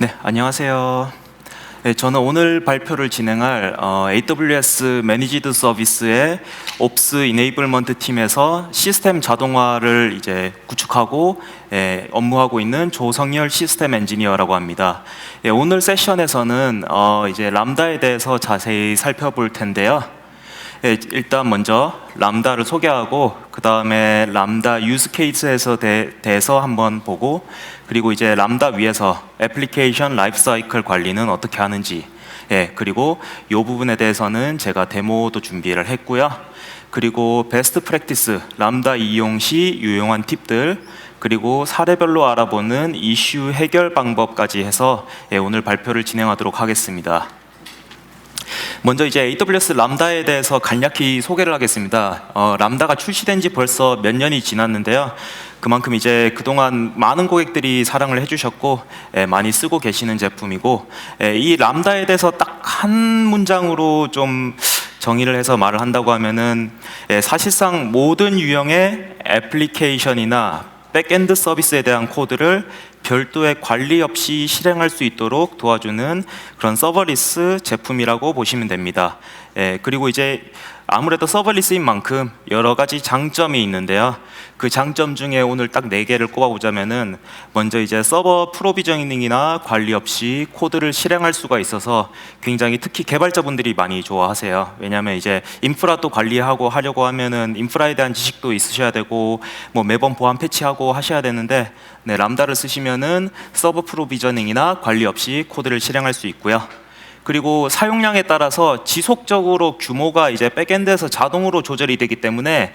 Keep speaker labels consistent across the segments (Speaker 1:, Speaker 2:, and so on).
Speaker 1: 네, 안녕하세요. 네, 저는 오늘 발표를 진행할 AWS 매니지드 서비스의 옵스 이네이블먼트 팀에서 시스템 자동화를 이제 구축하고 업무하고 있는 조성열 시스템 엔지니어라고 합니다. 오늘 세션에서는 이제 람다에 대해서 자세히 살펴볼 텐데요. 일단 먼저 람다를 소개하고 그 다음에 람다 유즈 케이스에서 대해서 한번 보고, 그리고 이제 람다 위에서 애플리케이션 라이프 사이클 관리는 어떻게 하는지, 그리고 이 부분에 대해서는 제가 데모도 준비를 했고요. 그리고 베스트 프랙티스 람다 이용 시 유용한 팁들, 그리고 사례별로 알아보는 이슈 해결 방법까지 해서 오늘 발표를 진행하도록 하겠습니다. 먼저 이제 AWS 람다에 대해서 간략히 소개를 하겠습니다. 람다가 출시된 지 벌써 몇 년이 지났는데요. 그만큼 이제 그동안 많은 고객들이 사랑을 해주셨고 많이 쓰고 계시는 제품이고, 이 람다에 대해서 딱 한 문장으로 좀 정의를 해서 말을 한다고 하면은 사실상 모든 유형의 애플리케이션이나 백엔드 서비스에 대한 코드를 별도의 관리 없이 실행할 수 있도록 도와주는 그런 서버리스 제품이라고 보시면 됩니다. 그리고 이제 아무래도 서버리스인 만큼 여러 가지 장점이 있는데요. 그 장점 중에 오늘 딱 4개를 꼽아보자면은, 먼저 이제 서버 프로비저닝이나 관리 없이 코드를 실행할 수가 있어서 굉장히 특히 개발자분들이 많이 좋아하세요. 왜냐하면 이제 인프라도 관리하고 하려고 하면은 인프라에 대한 지식도 있으셔야 되고 뭐 매번 보안 패치하고 하셔야 되는데, 람다를 쓰시면은 서버 프로비저닝이나 관리 없이 코드를 실행할 수 있고요. 그리고 사용량에 따라서 지속적으로 규모가 이제 백엔드에서 자동으로 조절이 되기 때문에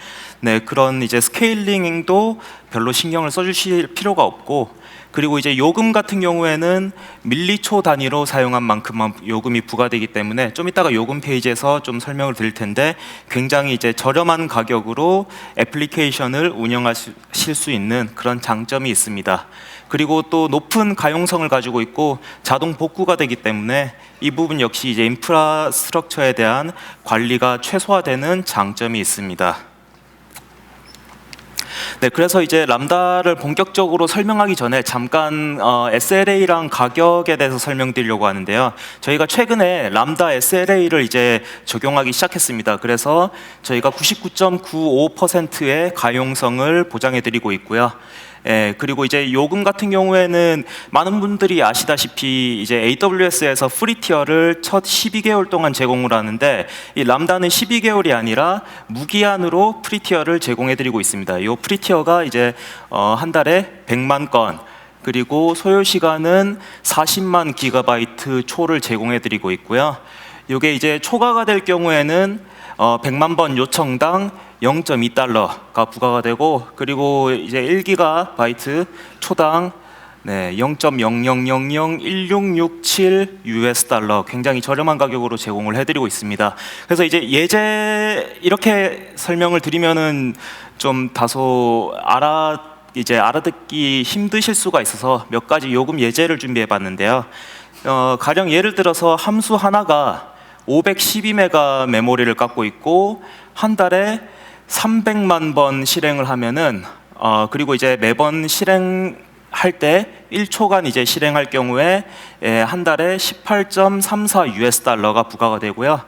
Speaker 1: 그런 이제 스케일링도 별로 신경을 써주실 필요가 없고, 그리고 이제 요금 같은 경우에는 밀리초 단위로 사용한 만큼만 요금이 부과되기 때문에 좀 이따가 요금 페이지에서 좀 설명을 드릴 텐데, 굉장히 이제 저렴한 가격으로 애플리케이션을 운영하실 수 있는 그런 장점이 있습니다. 그리고 또 높은 가용성을 가지고 있고 자동 복구가 되기 때문에 이 부분 역시 이제 인프라스트럭처에 대한 관리가 최소화되는 장점이 있습니다. 그래서 이제 람다를 본격적으로 설명하기 전에 잠깐 SLA랑 가격에 대해서 설명드리려고 하는데요. 저희가 최근에 람다 SLA를 이제 적용하기 시작했습니다. 그래서 저희가 99.95%의 가용성을 보장해드리고 있고요. 그리고 이제 요금 같은 경우에는 많은 분들이 아시다시피 이제 AWS에서 프리 티어를 첫 12개월 동안 제공을 하는데, 이 람다는 12개월이 아니라 무기한으로 프리 티어를 제공해드리고 있습니다. 이 프리 티어가 이제 한 달에 100만 건, 그리고 소요 시간은 40만 기가바이트 초를 제공해드리고 있고요. 이게 이제 초과가 될 경우에는 100만 번 요청당 0.2달러가 부과가 되고, 그리고 이제 1기가바이트 초당 0.00001667 US 달러, 굉장히 저렴한 가격으로 제공을 해드리고 있습니다. 그래서 이제 이렇게 설명을 드리면은 좀 다소 알아듣기 힘드실 수가 있어서 몇 가지 요금 예제를 준비해봤는데요. 가령 예를 들어서 함수 하나가 512메가 메모리를 갖고 있고 한 달에 300만 번 실행을 하면은 그리고 이제 매번 실행할 때 1초간 이제 실행할 경우에 한 달에 18.34 US 달러가 부과가 되고요.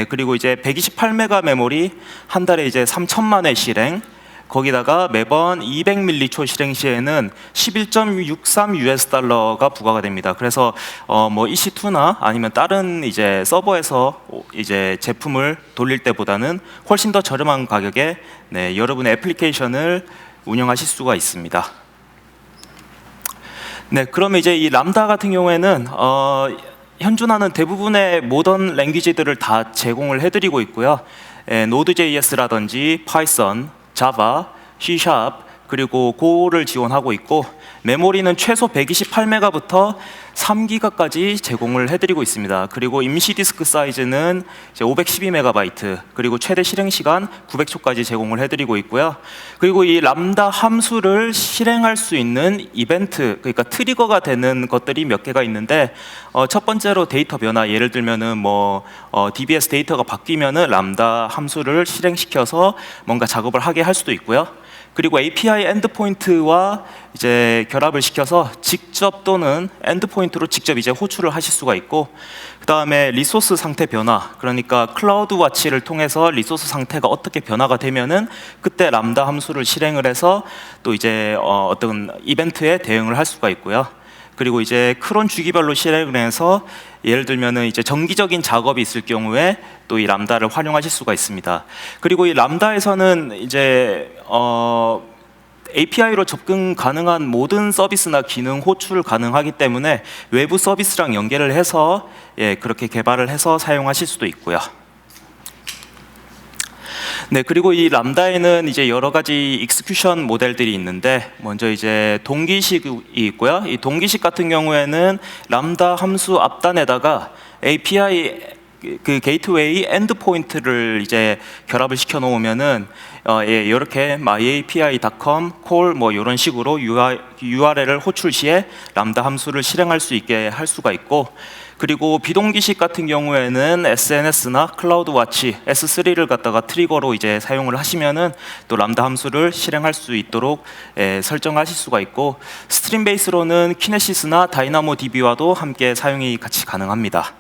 Speaker 1: 그리고 이제 128메가 메모리 한 달에 이제 3천만회 실행, 거기다가 매번 200밀리초 실행 시에는 11.63 US 달러가 부과가 됩니다. 그래서 뭐 EC2나 아니면 다른 이제 서버에서 이제 제품을 돌릴 때보다는 훨씬 더 저렴한 가격에 여러분의 애플리케이션을 운영하실 수가 있습니다. 그러면 이제 이 람다 같은 경우에는 현존하는 대부분의 모던 랭귀지들을 다 제공을 해드리고 있고요. Node.js라든지 파이썬, 자바, C#, 그리고 고를 지원하고 있고, 메모리는 최소 128메가부터 3기가까지 제공을 해드리고 있습니다. 그리고 임시 디스크 사이즈는 512메가바이트, 그리고 최대 실행 시간 900초까지 제공을 해드리고 있고요. 그리고 이 람다 함수를 실행할 수 있는 이벤트, 그러니까 트리거가 되는 것들이 몇 개가 있는데, 첫 번째로 데이터 변화, 예를 들면은 뭐 DBS 데이터가 바뀌면은 람다 함수를 실행시켜서 뭔가 작업을 하게 할 수도 있고요. 그리고 API 엔드포인트와 이제 결합을 시켜서 직접 또는 엔드포인트로 직접 이제 호출을 하실 수가 있고, 그 다음에 리소스 상태 변화, 그러니까 클라우드 와치를 통해서 리소스 상태가 어떻게 변화가 되면은 그때 람다 함수를 실행을 해서 또 이제 어떤 이벤트에 대응을 할 수가 있고요. 그리고 이제 크론 주기별로 실행을 해서 예를 들면은 이제 정기적인 작업이 있을 경우에 또 이 람다를 활용하실 수가 있습니다. 그리고 이 람다에서는 이제 API로 접근 가능한 모든 서비스나 기능 호출 가능하기 때문에 외부 서비스랑 연계를 해서 그렇게 개발을 해서 사용하실 수도 있고요. 네, 그리고 이 람다에는 이제 여러 가지 익스큐션 모델들이 있는데, 먼저 이제 동기식이 있고요. 이 동기식 같은 경우에는 람다 함수 앞단에다가 API 그 게이트웨이 엔드포인트를 이제 결합을 시켜 놓으면은 이렇게 myapi.com call 뭐 이런 식으로 URL을 호출 시에 람다 함수를 실행할 수 있게 할 수가 있고, 그리고 비동기식 같은 경우에는 SNS나 클라우드 와치 S3를 갖다가 트리거로 이제 사용을 하시면은 또 람다 함수를 실행할 수 있도록 설정하실 수가 있고, 스트림 베이스로는 키네시스나 다이나모 DB와도 함께 사용이 같이 가능합니다.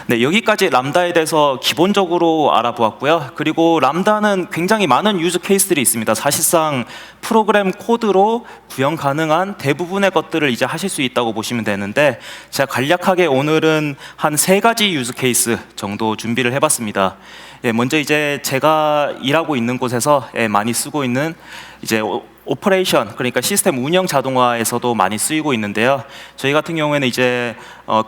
Speaker 1: 네, 여기까지 람다에 대해서 기본적으로 알아보았고요. 그리고 람다는 굉장히 많은 유즈 케이스들이 있습니다. 사실상 프로그램 코드로 구현 가능한 대부분의 것들을 이제 하실 수 있다고 보시면 되는데, 제가 간략하게 오늘은 한 3가지 유즈 케이스 정도 준비를 해봤습니다. 먼저 이제 제가 일하고 있는 곳에서 많이 쓰고 있는 이제 오퍼레이션, 그러니까 시스템 운영 자동화에서도 많이 쓰이고 있는데요. 저희 같은 경우에는 이제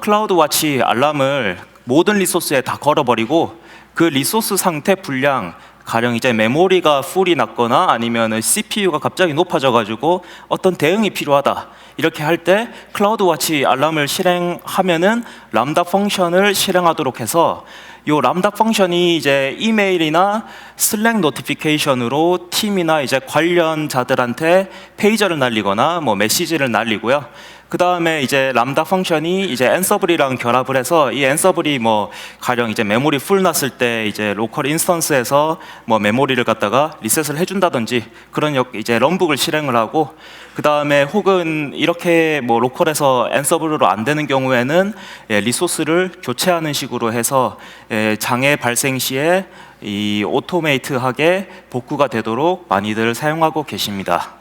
Speaker 1: 클라우드 와치 알람을 모든 리소스에 다 걸어버리고, 그 리소스 상태 분량, 가령 이제 메모리가 풀이 났거나 아니면 CPU가 갑자기 높아져가지고 어떤 대응이 필요하다, 이렇게 할 때 클라우드 와치 알람을 실행하면은 람다 펑션을 실행하도록 해서, 요 람다 펑션이 이제 이메일이나 슬랙 노티피케이션으로 팀이나 이제 관련자들한테 페이저를 날리거나 뭐 메시지를 날리고요. 그 다음에 이제 람다 펑션이 이제 앤서블이랑 결합을 해서, 이 앤서블이 뭐 가령 이제 메모리 풀 났을 때 이제 로컬 인스턴스에서 뭐 메모리를 갖다가 리셋을 해준다든지 그런 이제 런북을 실행을 하고, 그 다음에 혹은 이렇게 뭐 로컬에서 앤서블로 안 되는 경우에는 리소스를 교체하는 식으로 해서 장애 발생 시에 이 오토메이트하게 복구가 되도록 많이들 사용하고 계십니다.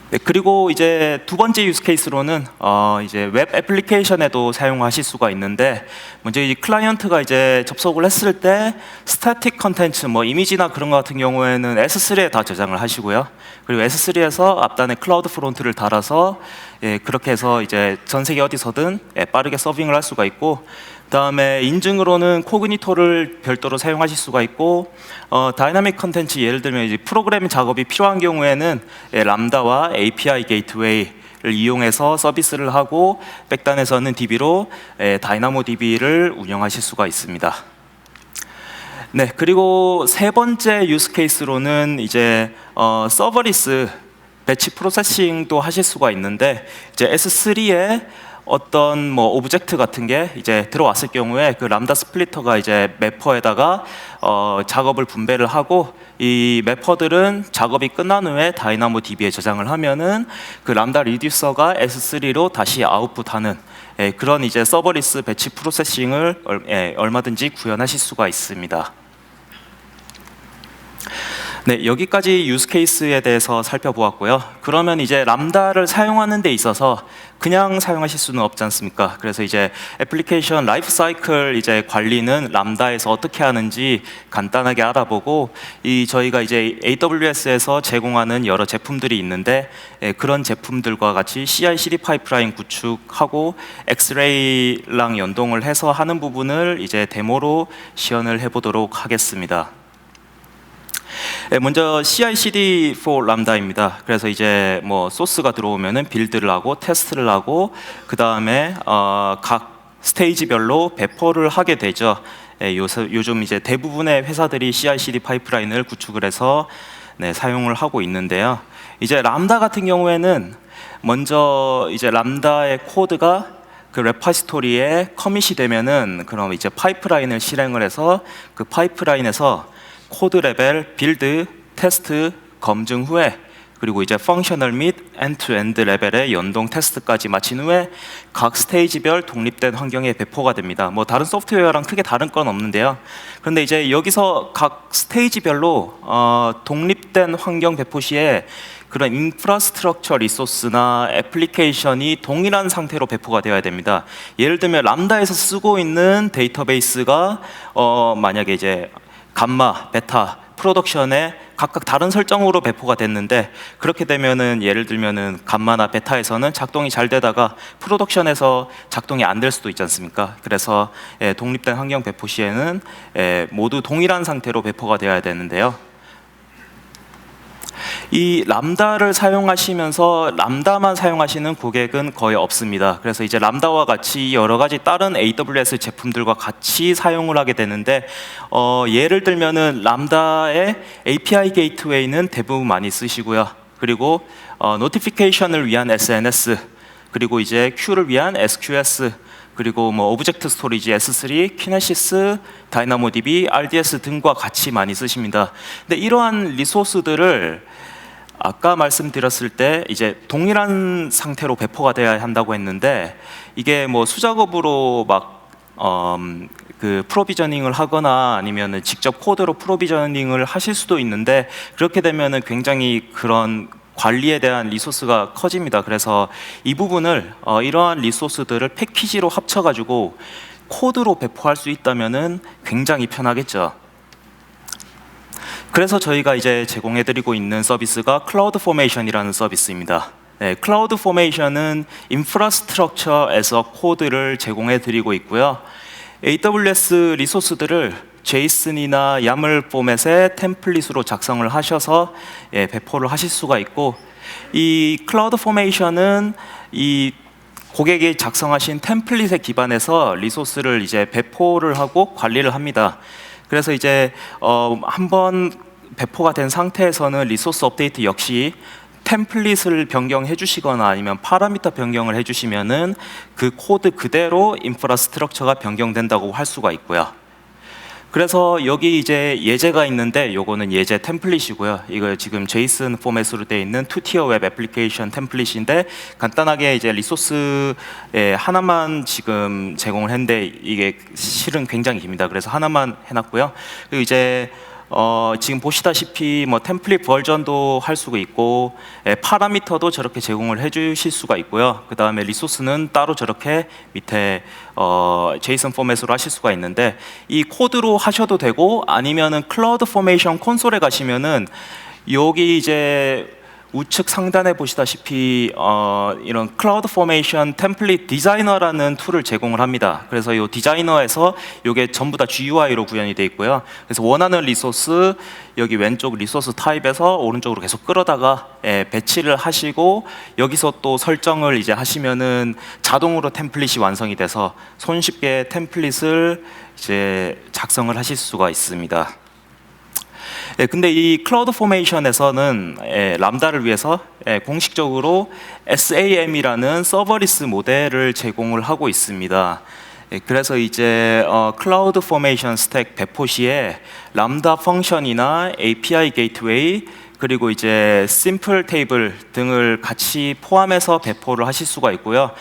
Speaker 1: 네, 그리고 이제 두 번째 유스 케이스로는 이제 웹 애플리케이션에도 사용하실 수가 있는데, 먼저 이 클라이언트가 이제 접속을 했을 때 스태틱 컨텐츠, 뭐 이미지나 그런 것 같은 경우에는 S3에 다 저장을 하시고요. 그리고 S3에서 앞단에 클라우드 프론트를 달아서 그렇게 해서 이제 전 세계 어디서든 빠르게 서빙을 할 수가 있고, 그 다음에 인증으로는 코그니토를 별도로 사용하실 수가 있고, 다이나믹 컨텐츠, 예를 들면 이제 프로그램 작업이 필요한 경우에는 람다와 API 게이트웨이를 이용해서 서비스를 하고, 백단에서는 DB로 다이나모 DB를 운영하실 수가 있습니다. 네, 그리고 세 번째 유스 케이스로는 이제 서버리스 배치 프로세싱도 하실 수가 있는데, 이제 S3에 어떤 뭐 오브젝트 같은 게 이제 들어왔을 경우에 그 람다 스플리터가 이제 매퍼에다가 작업을 분배를 하고, 이 매퍼들은 작업이 끝난 후에 다이나모 DB에 저장을 하면은 그 람다 리듀서가 S3로 다시 아웃풋하는 그런 이제 서버리스 배치 프로세싱을 얼마든지 구현하실 수가 있습니다. 네, 여기까지 유스 케이스에 대해서 살펴보았고요. 그러면 이제 람다를 사용하는 데 있어서 그냥 사용하실 수는 없지 않습니까? 그래서 이제 애플리케이션 라이프 사이클 이제 관리는 람다에서 어떻게 하는지 간단하게 알아보고, 저희가 이제 AWS에서 제공하는 여러 제품들이 있는데, 그런 제품들과 같이 CI/CD 파이프라인 구축하고 엑스레이랑 연동을 해서 하는 부분을 이제 데모로 시연을 해보도록 하겠습니다. 먼저 CI/CD for 람다입니다. 그래서 이제 뭐 소스가 들어오면은 빌드를 하고 테스트를 하고, 그 다음에 각 스테이지별로 배포를 하게 되죠. 요즘 이제 대부분의 회사들이 CI/CD 파이프라인을 구축을 해서 사용을 하고 있는데요. 이제 람다 같은 경우에는 먼저 이제 람다의 코드가 그 레파지토리에 커밋이 되면은 그럼 이제 파이프라인을 실행을 해서 그 파이프라인에서 코드 레벨, 빌드, 테스트 검증 후에 그리고 이제 펑셔널 및 엔드-투-엔드 레벨의 연동 테스트까지 마친 후에 각 스테이지별 독립된 환경에 배포가 됩니다. 뭐 다른 소프트웨어랑 크게 다른 건 없는데요. 그런데 이제 여기서 각 스테이지별로 독립된 환경 배포 시에 그런 인프라스트럭처 리소스나 애플리케이션이 동일한 상태로 배포가 되어야 됩니다. 예를 들면 람다에서 쓰고 있는 데이터베이스가 만약에 이제 감마, 베타, 프로덕션에 각각 다른 설정으로 배포가 됐는데 그렇게 되면은 예를 들면은 감마나 베타에서는 작동이 잘 되다가 프로덕션에서 작동이 안 될 수도 있지 않습니까? 그래서 독립된 환경 배포 시에는 모두 동일한 상태로 배포가 되어야 되는데요. 이 람다를 사용하시면서 람다만 사용하시는 고객은 거의 없습니다. 그래서 이제 람다와 같이 여러 가지 다른 AWS 제품들과 같이 사용을 하게 되는데 예를 들면은 람다의 API 게이트웨이는 대부분 많이 쓰시고요. 그리고 노티피케이션을 위한 SNS, 그리고 이제 큐를 위한 SQS, 그리고 뭐 오브젝트 스토리지 S3, 키네시스, 다이나모DB, RDS 등과 같이 많이 쓰십니다. 근데 이러한 리소스들을 아까 말씀드렸을 때 이제 동일한 상태로 배포가 돼야 한다고 했는데 이게 뭐 수작업으로 막 그 프로비저닝을 하거나 아니면은 직접 코드로 프로비저닝을 하실 수도 있는데 그렇게 되면은 굉장히 그런 관리에 대한 리소스가 커집니다. 그래서 이 부분을 이러한 리소스들을 패키지로 합쳐가지고 코드로 배포할 수 있다면은 굉장히 편하겠죠. 그래서 저희가 이제 제공해드리고 있는 서비스가 클라우드 포메이션이라는 서비스입니다. 클라우드 포메이션은 인프라스트럭처에서 코드를 제공해드리고 있고요. AWS 리소스들을 제이슨이나 야물 포맷의 템플릿으로 작성을 하셔서 배포를 하실 수가 있고, 이 클라우드 포메이션은 이 고객이 작성하신 템플릿에 기반해서 리소스를 이제 배포를 하고 관리를 합니다. 그래서 이제 한번 배포가 된 상태에서는 리소스 업데이트 역시 템플릿을 변경해 주시거나 아니면 파라미터 변경을 해 주시면은 그 코드 그대로 인프라스트럭처가 변경된다고 할 수가 있고요. 그래서 여기 이제 예제가 있는데 요거는 예제 템플릿이고요. 이거 지금 제이슨 포맷으로 되어 있는 투티어 웹 애플리케이션 템플릿인데 간단하게 이제 리소스에 하나만 지금 제공을 했는데 이게 실은 굉장히 깁니다. 그래서 하나만 해놨고요. 그리고 이제 지금 보시다시피 뭐 템플릿 버전도 할 수가 있고 파라미터도 저렇게 제공을 해주실 수가 있고요. 그 다음에 리소스는 따로 저렇게 밑에 제이슨 포맷으로 하실 수가 있는데 이 코드로 하셔도 되고 아니면은 클라우드 포메이션 콘솔에 가시면은 여기 이제 우측 상단에 보시다시피 이런 클라우드 포메이션 템플릿 디자이너라는 툴을 제공을 합니다. 그래서 이 디자이너에서 이게 전부 다 GUI로 구현이 되어 있고요. 그래서 원하는 리소스 여기 왼쪽 리소스 타입에서 오른쪽으로 계속 끌어다가 배치를 하시고 여기서 또 설정을 이제 하시면은 자동으로 템플릿이 완성이 돼서 손쉽게 템플릿을 이제 작성을 하실 수가 있습니다. 근데 이 클라우드 포메이션에서는 람다를 위해서 공식적으로 SAM이라는 서버리스 모델을 제공을 하고 있습니다. 그래서 이제 클라우드 포메이션 스택 배포 시에 람다 펑션이나 API 게이트웨이 그리고 이제 심플 테이블 등을 같이 포함해서 배포를 하실 수가 있고요.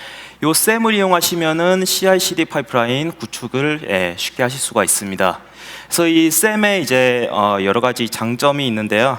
Speaker 1: 요 셈을 이용하시면은 CI/CD 파이프라인 구축을 쉽게 하실 수가 있습니다. 그래서 이 셈에 이제 여러 가지 장점이 있는데요.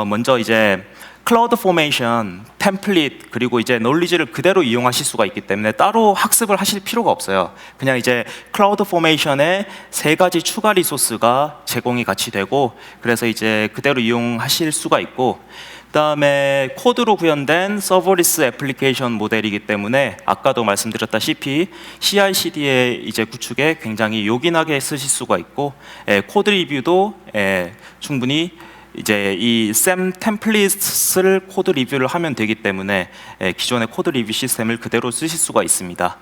Speaker 1: 먼저 이제 클라우드 포메이션, 템플릿 그리고 이제 놀리지를 그대로 이용하실 수가 있기 때문에 따로 학습을 하실 필요가 없어요. 그냥 이제 클라우드 포메이션에 3가지 추가 리소스가 제공이 같이 되고 그래서 이제 그대로 이용하실 수가 있고 그다음에 코드로 구현된 서버리스 애플리케이션 모델이기 때문에 아까도 말씀드렸다시피 CI/CD의 이제 구축에 굉장히 요긴하게 쓰실 수가 있고 코드 리뷰도 충분히 이제 이 셈 템플릿을 코드 리뷰를 하면 되기 때문에 기존의 코드 리뷰 시스템을 그대로 쓰실 수가 있습니다.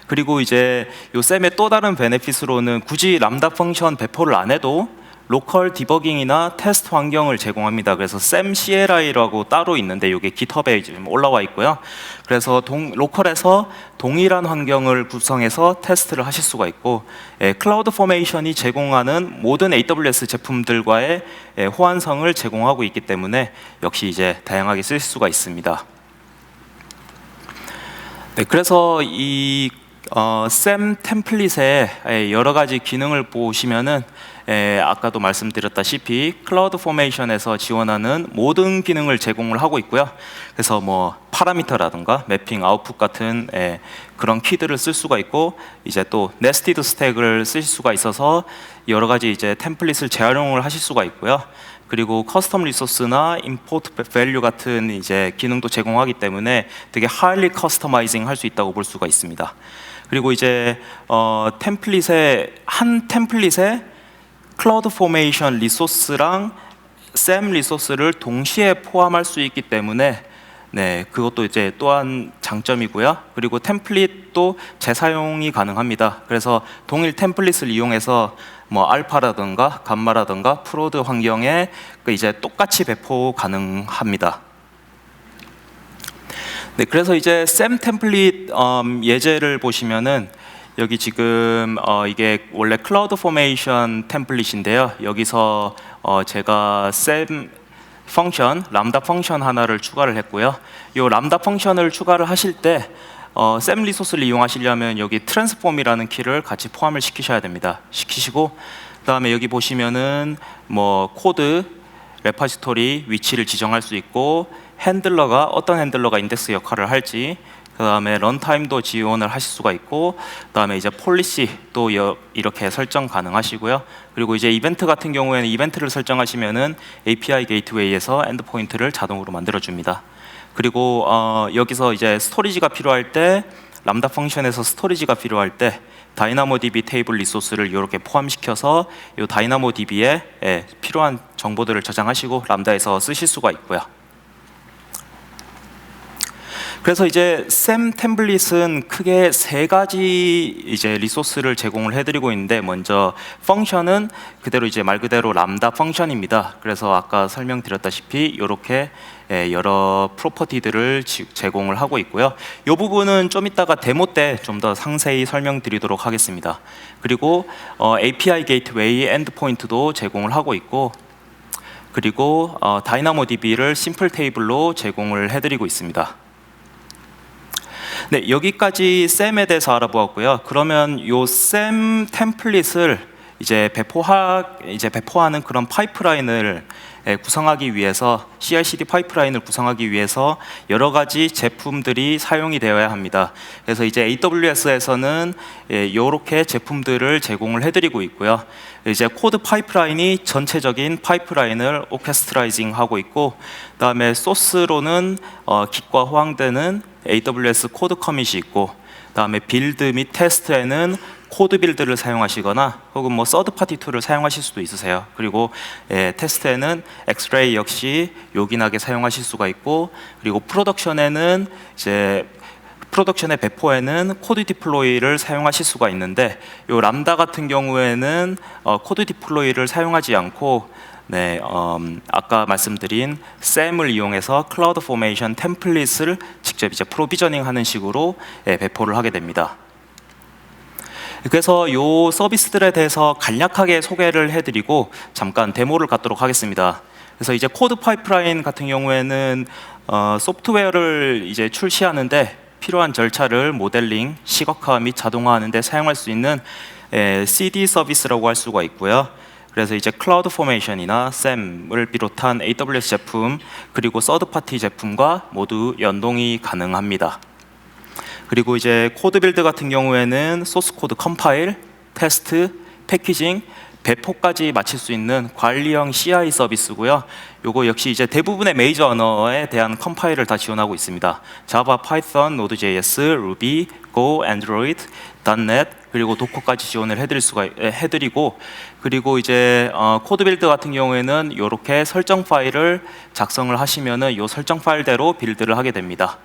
Speaker 1: 그리고 이제 요 셈의 또 다른 베네핏으로는 굳이 람다 펑션 배포를 안 해도 로컬 디버깅이나 테스트 환경을 제공합니다. 그래서 SAM CLI라고 따로 있는데 이게 GitHub에 지금 올라와 있고요. 그래서 로컬에서 동일한 환경을 구성해서 테스트를 하실 수가 있고, 클라우드 포메이션이 제공하는 모든 AWS 제품들과의 호환성을 제공하고 있기 때문에 역시 이제 다양하게 쓸 수가 있습니다. 네, 그래서 이 SAM 템플릿의 여러 가지 기능을 보시면은 아까도 말씀드렸다시피 클라우드 포메이션에서 지원하는 모든 기능을 제공을 하고 있고요. 그래서 뭐 파라미터라든가 매핑, 아웃풋 같은 그런 키들을 쓸 수가 있고, 이제 또 네스티드 스택을 쓸 수가 있어서 여러 가지 이제 템플릿을 재활용을 하실 수가 있고요. 그리고 커스텀 리소스나 임포트 밸류 같은 이제 기능도 제공하기 때문에 되게 하일리 커스터마이징 할 수 있다고 볼 수가 있습니다. 그리고 이제 한 템플릿에 클라우드 포메이션 리소스랑 SAM 리소스를 동시에 포함할 수 있기 때문에 네, 그것도 이제 또한 장점이고요. 그리고 템플릿도 재사용이 가능합니다. 그래서 동일 템플릿을 이용해서 뭐 알파라든가 감마라든가 프로드 환경에 이제 똑같이 배포 가능합니다. 네, 그래서 이제 SAM 템플릿 예제를 보시면은 여기 지금 이게 원래 클라우드 포메이션 템플릿인데요. 여기서 제가 SAM 펑션, 람다 펑션 하나를 추가를 했고요. 이 람다 펑션을 추가를 하실 때 SAM 리소스를 이용하시려면 여기 트랜스폼이라는 키를 같이 포함을 시키셔야 됩니다. 시키시고 그다음에 여기 보시면은 뭐 코드, 레파지토리 위치를 지정할 수 있고, 핸들러가 어떤 핸들러가 인덱스 역할을 할지, 그 다음에 런타임도 지원을 하실 수가 있고, 그 다음에 이제 폴리시도 이렇게 설정 가능하시고요. 그리고 이제 이벤트 같은 경우에는 이벤트를 설정하시면은 API 게이트웨이에서 엔드포인트를 자동으로 만들어줍니다. 그리고 여기서 이제 스토리지가 필요할 때, 람다 펑션에서 스토리지가 필요할 때 다이나모DB 테이블 리소스를 이렇게 포함시켜서 이 다이나모DB에 필요한 정보들을 저장하시고 람다에서 쓰실 수가 있고요. 그래서 이제 SAM 템플릿은 크게 세 가지 이제 리소스를 제공을 해드리고 있는데, 먼저 펑션은 그대로 이제 말 그대로 람다 펑션입니다. 그래서 아까 설명드렸다시피 이렇게 여러 프로퍼티들을 제공을 하고 있고요. 이 부분은 좀 이따가 데모 때 좀 더 상세히 설명드리도록 하겠습니다. 그리고 API 게이트웨이 엔드포인트도 제공을 하고 있고, 그리고 다이나모DB를 심플 테이블로 제공을 해드리고 있습니다. 네, 여기까지 SAM에 대해서 알아보았고요. 그러면 요 SAM 템플릿을 이제 배포하는 그런 파이프라인을 구성하기 위해서, CI/CD 파이프라인을 구성하기 위해서 여러 가지 제품들이 사용이 되어야 합니다. 그래서 이제 AWS에서는 이렇게 제품들을 제공을 해드리고 있고요. 이제 코드 파이프라인이 전체적인 파이프라인을 오케스트라이징 하고 있고, 그다음에 소스로는 Git과 호환되는 AWS 코드 커밋이 있고, 그다음에 빌드 및 테스트에는 코드 빌드를 사용하시거나 혹은 뭐 서드 파티 툴을 사용하실 수도 있으세요. 그리고 테스트에는 엑스레이 역시 요긴하게 사용하실 수가 있고, 그리고 프로덕션에는 이제 프로덕션의 배포에는 코드 디플로이를 사용하실 수가 있는데, 요 람다 같은 경우에는 코드 디플로이를 사용하지 않고 아까 말씀드린 SAM을 이용해서 클라우드 포메이션 템플릿을 직접 이제 프로비저닝하는 식으로 배포를 하게 됩니다. 그래서 이 서비스들에 대해서 간략하게 소개를 해드리고 잠깐 데모를 갖도록 하겠습니다. 그래서 이제 코드 파이프라인 같은 경우에는 소프트웨어를 이제 출시하는데 필요한 절차를 모델링, 시각화 및 자동화하는 데 사용할 수 있는 CD 서비스라고 할 수가 있고요. 그래서 이제 클라우드 포메이션이나 SAM을 비롯한 AWS 제품 그리고 서드 파티 제품과 모두 연동이 가능합니다. 그리고 이제 코드 빌드 같은 경우에는 소스 코드 컴파일, 테스트, 패키징, 배포까지 마칠 수 있는 관리형 CI 서비스고요. 요거 역시 이제 대부분의 메이저 언어에 대한 컴파일을 다 지원하고 있습니다. 자바, 파이썬, 노드.js, 루비, 고, 안드로이드, .NET 그리고 도커까지 지원을 해드리고, 그리고 이제 코드 빌드 같은 경우에는 이렇게 설정 파일을 작성을 하시면은 이 설정 파일대로 빌드를 하게 됩니다.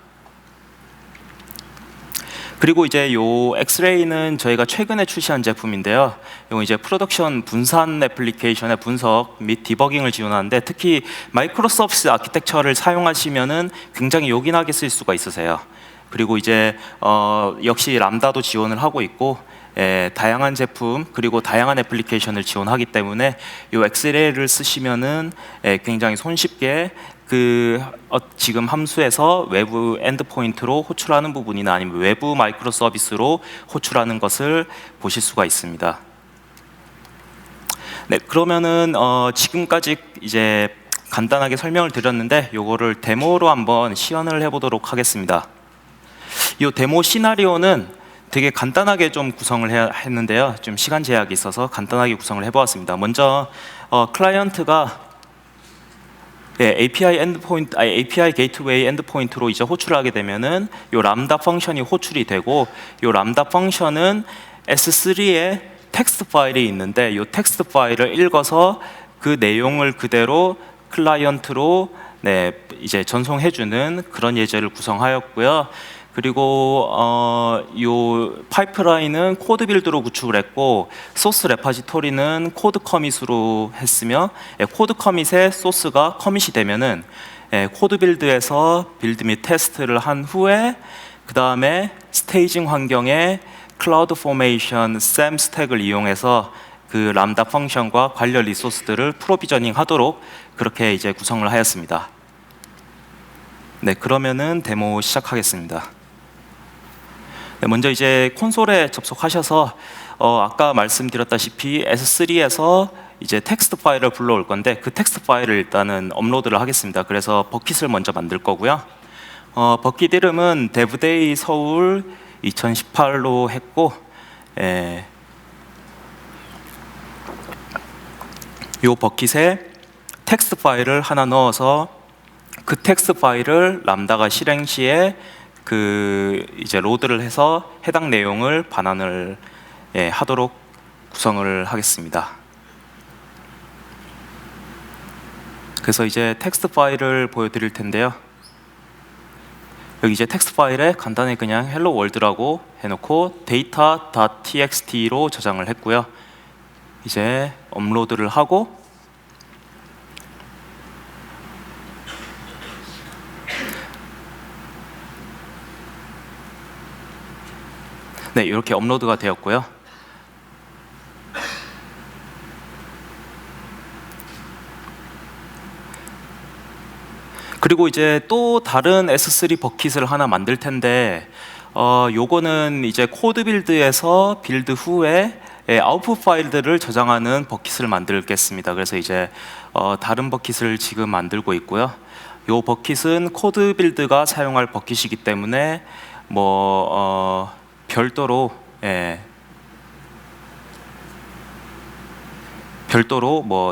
Speaker 1: 그리고 이제 요 엑스레이는 저희가 최근에 출시한 제품인데요. 요 이제 프로덕션 분산 애플리케이션의 분석 및 디버깅을 지원하는데 특히 마이크로 서비스 아키텍처를 사용하시면은 굉장히 요긴하게 쓸 수가 있으세요. 그리고 이제 역시 람다도 지원을 하고 있고 다양한 제품 그리고 다양한 애플리케이션을 지원하기 때문에 이 엑스레이를 쓰시면은 굉장히 손쉽게 지금 함수에서 외부 엔드포인트로 호출하는 부분이나 아니면 외부 마이크로 서비스로 호출하는 것을 보실 수가 있습니다. 네, 그러면은 지금까지 이제 간단하게 설명을 드렸는데 요거를 데모로 한번 시연을 해보도록 하겠습니다. 이 데모 시나리오는 되게 간단하게 좀 구성을 했는데요. 좀 시간 제약이 있어서 간단하게 구성을 해보았습니다. 먼저 클라이언트가 API 게이트웨이 엔드포인트로 이제 호출을 하게 되면은 이 람다 펑션이 호출이 되고 이 람다 펑션은 S3에 텍스트 파일이 있는데 이 텍스트 파일을 읽어서 그 내용을 그대로 클라이언트로 이제 전송해주는 그런 예제를 구성하였고요. 그리고 요 파이프라인은 코드 빌드로 구축을 했고 소스 레파지토리는 코드 커밋으로 했으며 코드 커밋의 소스가 커밋이 되면은 코드 빌드에서 빌드 및 테스트를 한 후에 그 다음에 스테이징 환경에 클라우드 포메이션 SAM 스택을 이용해서 그 람다 펑션과 관련 리소스들을 프로비저닝 하도록 그렇게 이제 구성을 하였습니다. 네, 그러면은 데모 시작하겠습니다. 네, 먼저 이제 콘솔에 접속하셔서 아까 말씀드렸다시피 S3에서 이제 텍스트 파일을 불러올 건데 그 텍스트 파일을 일단은 업로드를 하겠습니다. 그래서 버킷을 먼저 만들 거고요. 버킷 이름은 devday 서울 2018로 했고 요 버킷에 텍스트 파일을 하나 넣어서 그 텍스트 파일을 람다가 실행 시에 이제 로드를 해서 해당 내용을 반환을 하도록 구성을 하겠습니다. 그래서 이제 텍스트 파일을 보여드릴 텐데요. 여기 이제 텍스트 파일에 간단히 그냥 hello world라고 해놓고 data.txt로 저장을 했고요. 이제 업로드를 하고 네, 이렇게 업로드가 되었고요. 그리고 이제 또 다른 S3 버킷을 하나 만들 텐데 요거는 이제 코드 빌드에서 빌드 후에 아웃풋 파일들을 저장하는 버킷을 만들겠습니다. 그래서 이제 다른 버킷을 지금 만들고 있고요. 요 버킷은 코드 빌드가 사용할 버킷이기 때문에 별도로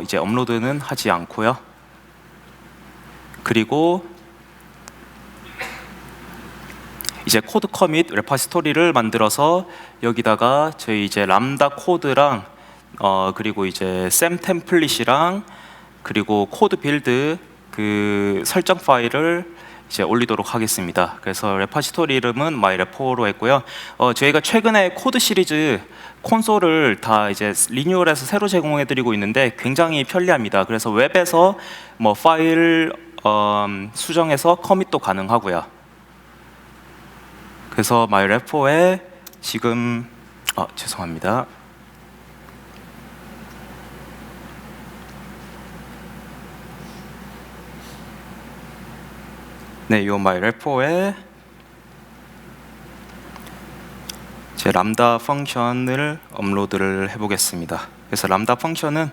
Speaker 1: 이제 업로드는 하지 않고요. 그리고 이제 코드 커밋 레파지토리를 만들어서 여기다가 저희 이제 람다 코드랑 그리고 이제 SAM 템플릿이랑 그리고 코드 빌드 그 설정 파일을 이제 올리도록 하겠습니다. 그래서 레파지토리 이름은 myrepo로 했고요. 저희가 최근에 코드 시리즈 콘솔을 다 이제 리뉴얼해서 새로 제공해드리고 있는데 굉장히 편리합니다. 그래서 웹에서 파일 수정해서 커밋도 가능하고요. 그래서 myrepo에 지금 죄송합니다. 네, 요 myrepo에 제 람다 펑션을 업로드를 해보겠습니다. 그래서 람다 펑션은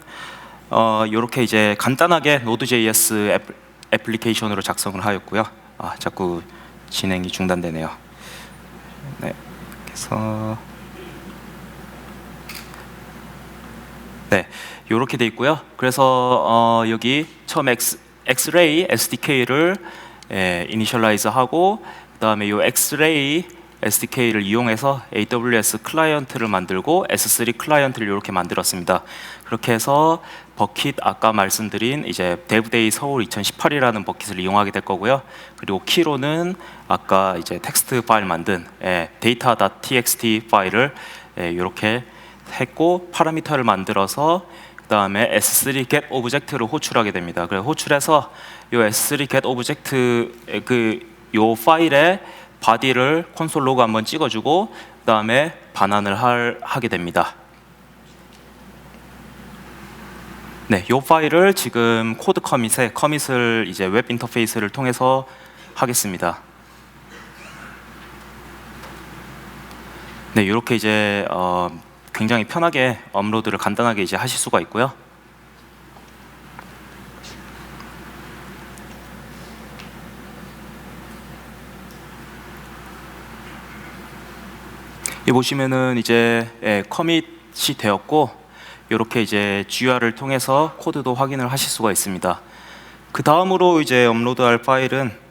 Speaker 1: 이렇게 이제 간단하게 Node.js 애플리케이션으로 작성을 하였고요. 자꾸 진행이 중단되네요. 네, 그래서 이렇게 돼 있고요. 그래서 여기 처음 Xray SDK를 이니셜라이즈 하고 그 다음에 이 Xray SDK를 이용해서 AWS 클라이언트를 만들고 S3 클라이언트를 이렇게 만들었습니다. 그렇게 해서 버킷 아까 말씀드린 이제 데브데이 서울 2018이라는 버킷을 이용하게 될 거고요. 그리고 키로는 아까 이제 텍스트 파일 만든 data.txt 파일을 이렇게 했고 파라미터를 만들어서 그 다음에 S3 get 오브젝트를 호출하게 됩니다. 그래서 호출해서 이 S3 get 오브젝트 요 파일에 바디를 콘솔 로그 한번 찍어주고 그 다음에 반환을 하게 됩니다. 네, 이 파일을 지금 코드 커밋을 이제 웹 인터페이스를 통해서 하겠습니다. 네, 이렇게 이제 굉장히 편하게 업로드를 간단하게 이제 하실 수가 있고요. 여기 보시면은 이제 커밋이 되었고 이렇게 이제 GUI를 통해서 코드도 확인을 하실 수가 있습니다. 그 다음으로 이제 업로드할 파일은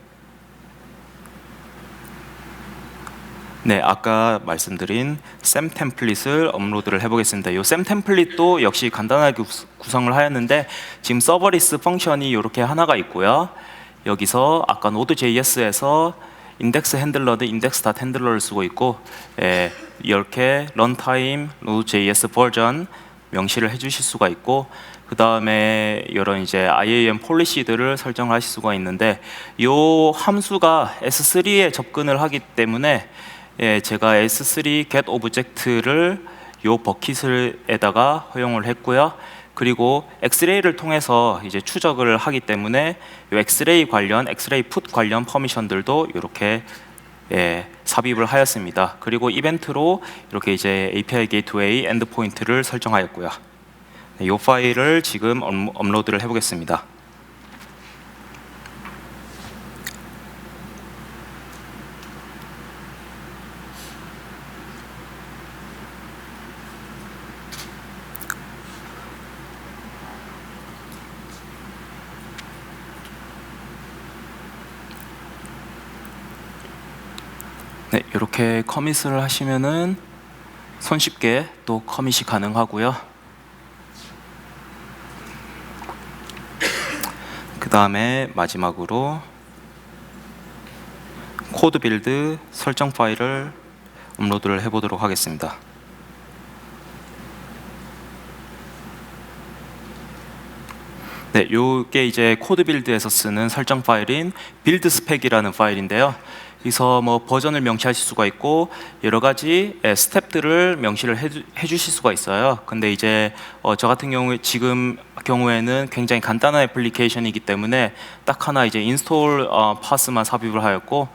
Speaker 1: 아까 말씀드린 SAM 템플릿을 업로드를 해보겠습니다. 이 SAM 템플릿도 역시 간단하게 구성을 하였는데 지금 서버리스 펑션이 이렇게 하나가 있고요. 여기서 아까 Node.js에서 인덱스 핸들러는 index.handler를 쓰고 있고 이렇게 런타임 Node.js 버전 명시를 해주실 수가 있고 그 다음에 이런 이제 IAM 폴리시들을 설정하실 수가 있는데 이 함수가 S3에 접근을 하기 때문에 제가 S3 get object를 이 버킷에다가 허용을 했고요. 그리고 엑스레이를 통해서 이제 추적을 하기 때문에 이 엑스레이 put 관련 퍼미션들도 이렇게 삽입을 하였습니다. 그리고 이벤트로 이렇게 이제 API 게이트웨이 엔드포인트를 설정하였고요. 이 파일을 지금 업로드를 해보겠습니다. 네, 이렇게 커밋을 하시면은 손쉽게 또 커밋이 가능하고요. 그 다음에 마지막으로 코드 빌드 설정 파일을 업로드를 해보도록 하겠습니다. 네, 요게 이제 코드 빌드에서 쓰는 설정 파일인 빌드 스펙이라는 파일인데요. 여기서 뭐 버전을 명시하실 수가 있고 여러 가지 스텝들을 명시를 해주실 수가 있어요. 근데 이제 저 같은 경우에 지금 경우에는 굉장히 간단한 애플리케이션이기 때문에 딱 하나 이제 인스톨 파스만 삽입을 하였고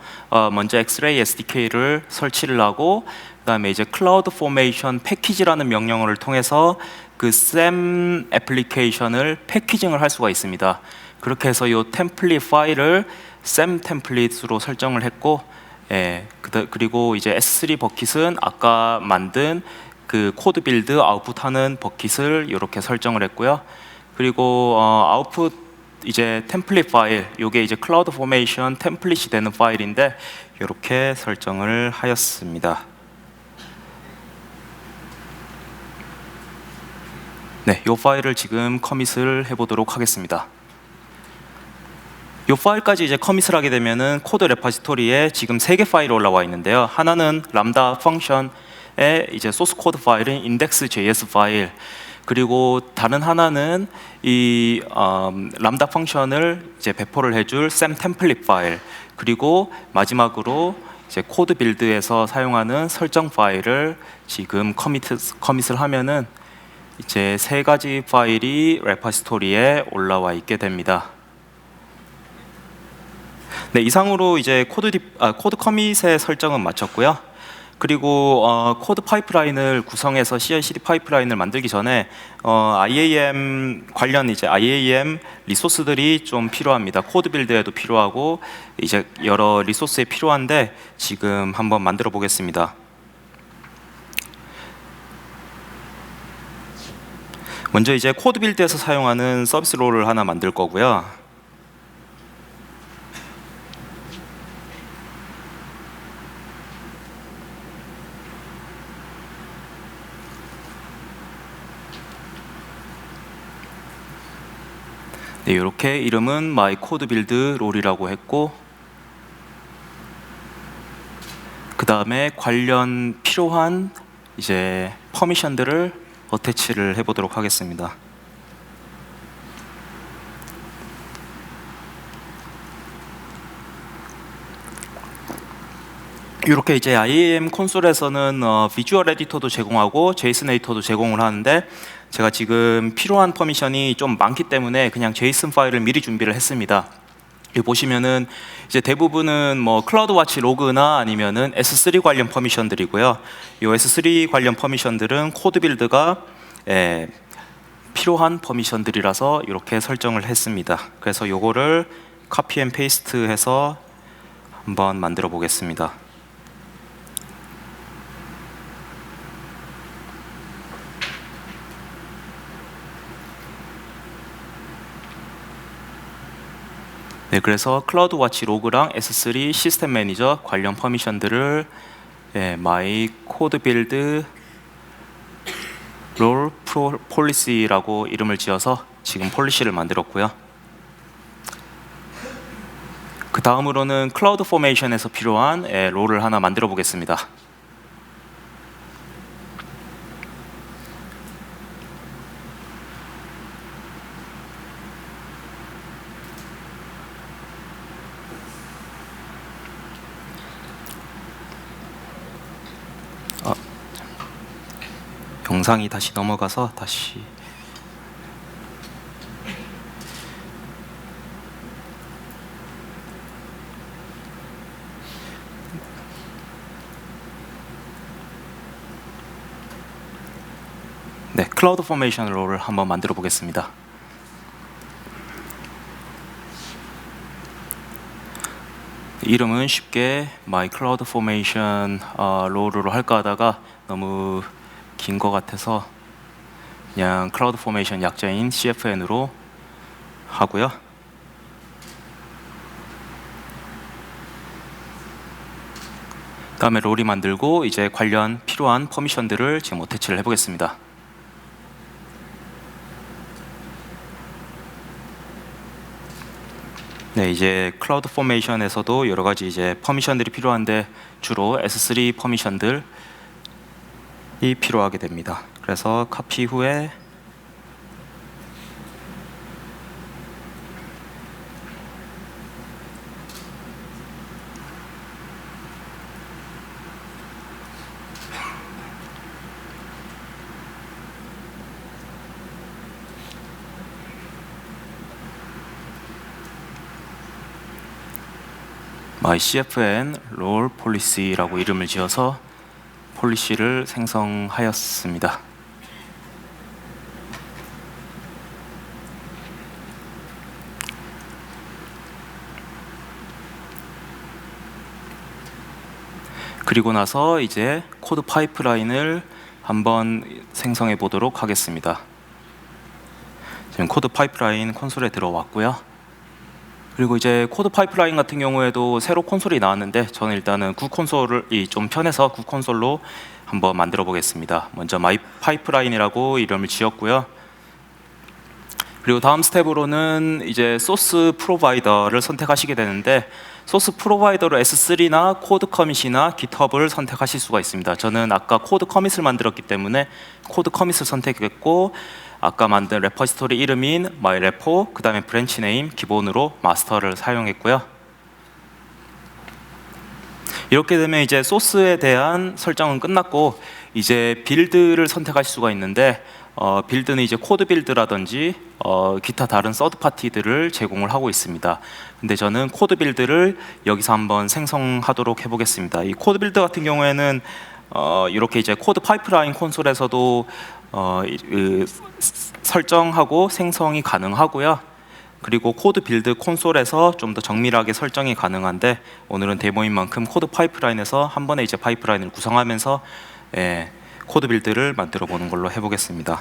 Speaker 1: 먼저 엑스레이 SDK를 설치를 하고 그다음에 이제 클라우드 포메이션 패키지라는 명령어를 통해서 그 SAM 애플리케이션을 패키징을 할 수가 있습니다. 그렇게 해서 이 템플릿 파일을 SAM 템플릿으로 설정을 했고, 그리고 이제 S3 버킷은 아까 만든 그 코드 빌드 아웃풋하는 버킷을 이렇게 설정을 했고요. 그리고 아웃풋 이제 템플릿 파일, 이게 이제 클라우드 포메이션 템플릿이 되는 파일인데 이렇게 설정을 하였습니다. 네, 이 파일을 지금 커밋을 해보도록 하겠습니다. 이 파일까지 이제 커밋을 하게 되면은 코드 레파지토리에 지금 3개 파일이 올라와 있는데요. 하나는 람다 펑션의 이제 소스 코드 파일인 index.js 파일, 그리고 다른 하나는 이 람다 펑션을 이제 배포를 해줄 SAM 템플릿 파일, 그리고 마지막으로 이제 코드 빌드에서 사용하는 설정 파일을 지금 커밋을 하면은 이제 3가지 파일이 레파지토리에 올라와 있게 됩니다. 네, 이상으로 이제 코드 커밋의 설정은 마쳤고요. 그리고 코드 파이프라인을 구성해서 CI/CD 파이프라인을 만들기 전에 IAM 관련 이제 IAM 리소스들이 좀 필요합니다. 코드 빌드에도 필요하고 이제 여러 리소스에 필요한데 지금 한번 만들어 보겠습니다. 먼저 이제 코드 빌드에서 사용하는 서비스 롤을 하나 만들 거고요. 네, 이렇게 이름은 my code build 롤이라고 했고, 그 다음에 관련 필요한 이제 퍼미션들을 어태치를 해보도록 하겠습니다. 이렇게 이제 IAM 콘솔에서는 비주얼 에디터도 제공하고 제이슨 에디터도 제공을 하는데, 제가 지금 필요한 퍼미션이 좀 많기 때문에 그냥 제이슨 파일을 미리 준비를 했습니다. 여기 보시면은 이제 대부분은 뭐 클라우드 와치 로그나 아니면은 S3 관련 퍼미션들이고요. 이 S3 관련 퍼미션들은 코드 빌드가 필요한 퍼미션들이라서 이렇게 설정을 했습니다. 그래서 요거를 카피 앤 페이스트 해서 한번 만들어 보겠습니다. 네, 그래서 클라우드 와치 로그랑 S3 시스템 매니저 관련 퍼미션들을 my code build role policy라고 이름을 지어서 지금 폴리시를 만들었고요. 그 다음으로는 클라우드 포메이션에서 필요한 롤을 하나 만들어 보겠습니다. 영상이 다시 넘어가서 다시 네, 클라우드 포메이션 롤을 한번 만들어 보겠습니다. 이름은 쉽게 my cloud formation 롤으로 할까 하다가 너무 긴 것 같아서 그냥 클라우드 포메이션 약자인 CFN으로 하고요. 다음에 롤이 만들고 이제 관련 필요한 퍼미션들을 지금 어태치를 해보겠습니다. 네, 이제 클라우드 포메이션에서도 여러 가지 이제 퍼미션들이 필요한데 주로 S3 퍼미션들이 필요하게 됩니다. 그래서 카피 후에 my cfn role policy라고 이름을 지어서 폴리시를 생성하였습니다. 그리고 나서 이제 코드 파이프라인을 한번 생성해 보도록 하겠습니다. 지금 코드 파이프라인 콘솔에 들어왔고요. 그리고 이제 코드 파이프라인 같은 경우에도 새로 콘솔이 나왔는데 저는 일단은 구 콘솔이 좀 편해서 구 콘솔로 한번 만들어 보겠습니다. 먼저 마이 파이프라인이라고 이름을 지었고요. 그리고 다음 스텝으로는 이제 소스 프로바이더를 선택하시게 되는데, 소스 프로바이더로 S3나 코드 커밋이나 GitHub을 선택하실 수가 있습니다. 저는 아까 코드 커밋을 만들었기 때문에 코드 커밋을 선택했고, 아까 만든 레퍼지토리 이름인 myrepo, 그 다음에 브랜치 네임 기본으로 마스터를 사용했고요. 이렇게 되면 이제 소스에 대한 설정은 끝났고, 이제 빌드를 선택하실 수가 있는데, 빌드는 이제 코드 빌드라든지 기타 다른 서드 파티들을 제공을 하고 있습니다. 근데 저는 코드 빌드를 여기서 한번 생성하도록 해보겠습니다. 이 코드 빌드 같은 경우에는 이렇게 이제 코드 파이프라인 콘솔에서도 설정하고 생성이 가능하고요. 그리고 코드 빌드 콘솔에서 좀 더 정밀하게 설정이 가능한데, 오늘은 데모인 만큼 코드 파이프라인에서 한 번에 이제 파이프라인을 구성하면서 코드 빌드를 만들어 보는 걸로 해보겠습니다.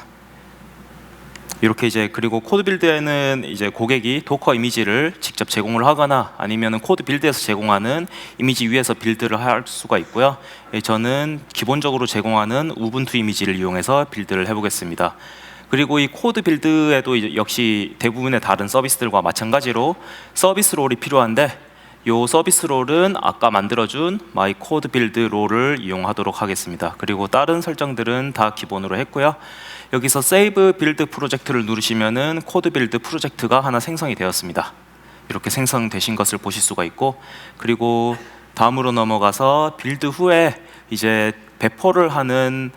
Speaker 1: 이렇게 이제, 그리고 코드 빌드에는 이제 고객이 도커 이미지를 직접 제공을 하거나 아니면은 코드 빌드에서 제공하는 이미지 위에서 빌드를 할 수가 있고요. 저는 기본적으로 제공하는 우분투 이미지를 이용해서 빌드를 해보겠습니다. 그리고 이 코드 빌드에도 역시 대부분의 다른 서비스들과 마찬가지로 서비스 롤이 필요한데, 이 서비스 롤은 아까 만들어준 my code build 롤을 이용하도록 하겠습니다. 그리고 다른 설정들은 다 기본으로 했고요. 여기서 save build 프로젝트를 누르시면은 코드 빌드 프로젝트가 하나 생성이 되었습니다. 이렇게 생성되신 것을 보실 수가 있고, 그리고 다음으로 넘어가서 빌드 후에 이제 배포를 하는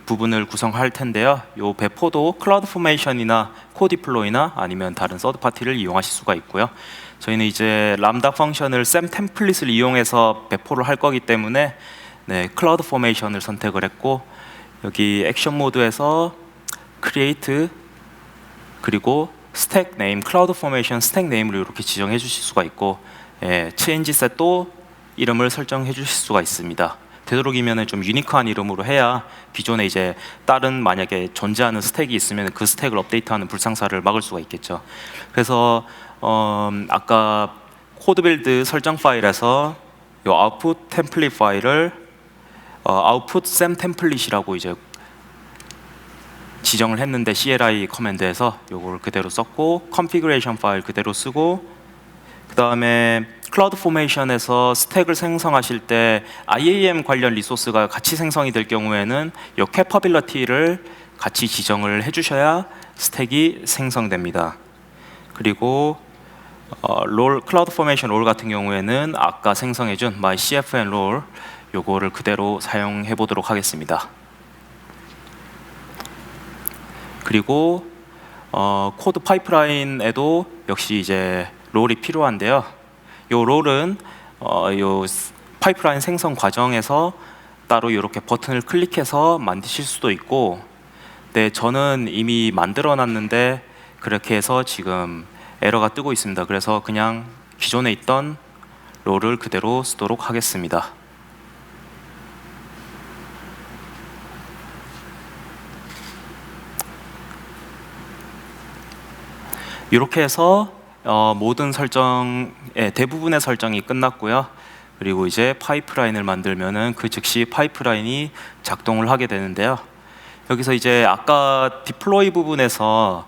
Speaker 1: 부분을 구성할 텐데요. 이 배포도 클라우드 포메이션이나 코디플로이나 아니면 다른 서드 파티를 이용하실 수가 있고요. 저희는 이제 람다 펑션을 샘 템플릿을 이용해서 배포를 할 거기 때문에 클라우드 포메이션을 선택을 했고, 여기 액션 모드에서 create 그리고 스택 네임, 클라우드 포메이션 스택 네임을 이렇게 지정해 주실 수가 있고, change set도 이름을 설정해 주실 수가 있습니다. 되도록이면 좀 유니크한 이름으로 해야 기존에 이제 다른 만약에 존재하는 스택이 있으면 그 스택을 업데이트하는 불상사를 막을 수가 있겠죠. 그래서 아까 코드 빌드 설정 파일에서 이 아웃풋 템플릿 파일을 아웃풋 샘 템플릿이라고 이제 지정을 했는데 CLI 커맨드에서 요걸 그대로 썼고, 컨피그레이션 파일 그대로 쓰고, 그 다음에 클라우드 포메이션에서 스택을 생성하실 때 IAM 관련 리소스가 같이 생성이 될 경우에는 이 캐퍼빌리티를 같이 지정을 해주셔야 스택이 생성됩니다. 그리고 롤, 클라우드 포메이션 롤 같은 경우에는 아까 생성해준 my CFN 롤 요거를 그대로 사용해 보도록 하겠습니다. 그리고 코드 파이프라인에도 역시 이제 롤이 필요한데요. 이 롤은 요 파이프라인 생성 과정에서 따로 이렇게 버튼을 클릭해서 만드실 수도 있고, 저는 이미 만들어 놨는데 그렇게 해서 지금 에러가 뜨고 있습니다. 그래서 그냥 기존에 있던 롤을 그대로 쓰도록 하겠습니다. 이렇게 해서 모든 대부분의 설정이 끝났고요. 그리고 이제 파이프라인을 만들면은 그 즉시 파이프라인이 작동을 하게 되는데요. 여기서 이제 아까 디플로이 부분에서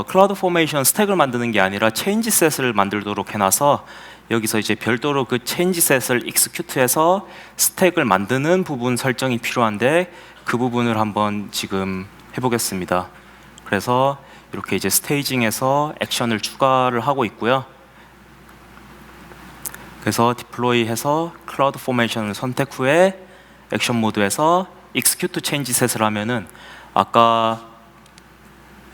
Speaker 1: 클라우드 포메이션 스택을 만드는 게 아니라 체인지 셋을 만들도록 해놔서 여기서 이제 별도로 그 체인지 셋을 execute해서 스택을 만드는 부분 설정이 필요한데, 그 부분을 한번 지금 해보겠습니다. 그래서 이렇게 이제 스테이징에서 액션을 추가를 하고 있고요. 그래서 디플로이해서 클라우드 포메이션을 선택 후에 액션 모드에서 execute change set을 하면은 아까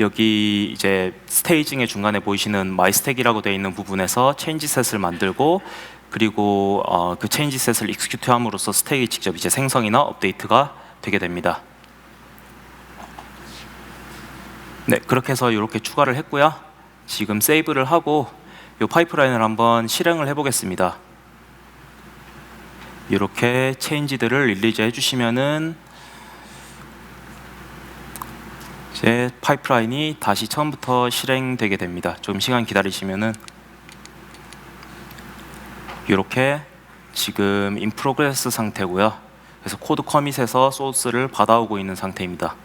Speaker 1: 여기 이제 스테이징의 중간에 보이시는 my stack이라고 되어 있는 부분에서 change set을 만들고, 그리고 그 change set을 execute 함으로써 스택이 직접 이제 생성이나 업데이트가 되게 됩니다. 그렇게 해서 이렇게 추가를 했고요. 지금 세이브를 하고 이 파이프라인을 한번 실행을 해보겠습니다. 이렇게 체인지들을 릴리즈 해주시면은 이제 파이프라인이 다시 처음부터 실행되게 됩니다. 좀 시간 기다리시면은 이렇게 지금 인 프로그레스 상태고요. 그래서 코드 커밋에서 소스를 받아오고 있는 상태입니다.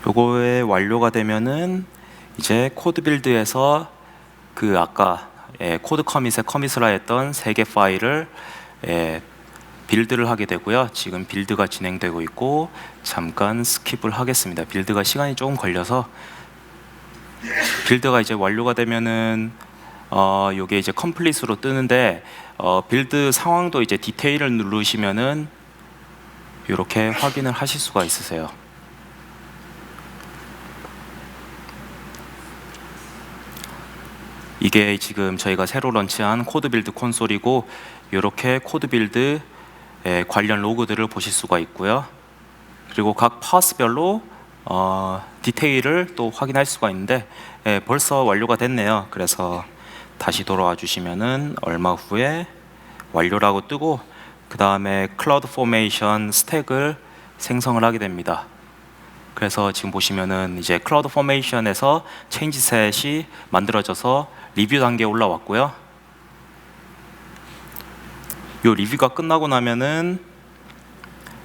Speaker 1: 요거에 완료가 되면은 이제 코드 빌드에서 그 아까 코드 커밋에 커밋을 하였던 3개 파일을 빌드를 하게 되고요. 지금 빌드가 진행되고 있고, 잠깐 스킵을 하겠습니다. 빌드가 시간이 조금 걸려서. 빌드가 이제 완료가 되면은 요게 이제 컴플릿으로 뜨는데, 빌드 상황도 이제 디테일을 누르시면은 이렇게 확인을 하실 수가 있으세요. 이게 지금 저희가 새로 런치한 코드 빌드 콘솔이고, 이렇게 코드 빌드 관련 로그들을 보실 수가 있고요. 그리고 각 파스별로 디테일을 또 확인할 수가 있는데, 벌써 완료가 됐네요. 그래서 다시 돌아와 주시면은 얼마 후에 완료라고 뜨고, 그 다음에 클라우드 포메이션 스택을 생성을 하게 됩니다. 그래서 지금 보시면은 이제 클라우드 포메이션에서 체인지 셋이 만들어져서 리뷰 단계에 올라왔고요. 요 리뷰가 끝나고 나면은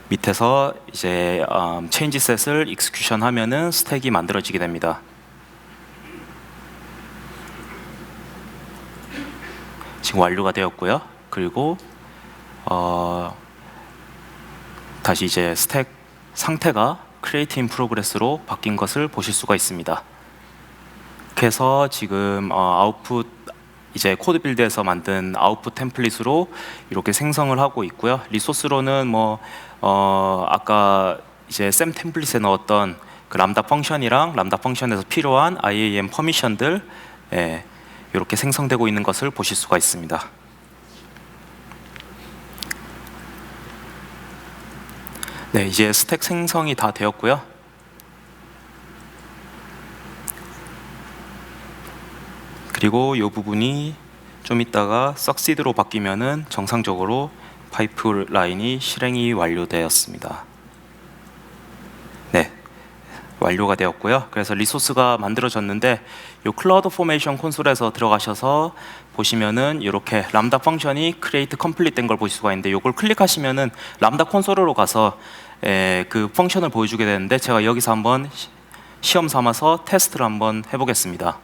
Speaker 1: 밑에서 이제 체인지 셋을 익스큐션 하면은 스택이 만들어지게 됩니다. 지금 완료가 되었고요. 그리고 다시 이제 스택 상태가 Create in Progress로 바뀐 것을 보실 수가 있습니다. 그래서 지금 아웃풋 이제 코드 빌드에서 만든 아웃풋 템플릿으로 이렇게 생성을 하고 있고요. 리소스로는 뭐 아까 이제 샘 템플릿에 넣었던 그 람다 펑션이랑 람다 펑션에서 필요한 IAM 퍼미션들 이렇게 생성되고 있는 것을 보실 수가 있습니다. 네, 이제 스택 생성이 다 되었고요. 그리고 이 부분이 좀 있다가 succeed로 바뀌면은 정상적으로 파이프라인이 실행이 완료되었습니다. 네, 완료가 되었고요. 그래서 리소스가 만들어졌는데 이 클라우드 포메이션 콘솔에서 들어가셔서 보시면은 이렇게 람다 펑션이 create complete 된 걸 보실 수가 있는데 이걸 클릭하시면은 람다 콘솔로 가서 그 펑션을 보여주게 되는데 제가 여기서 한번 시험 삼아서 테스트를 한번 해보겠습니다.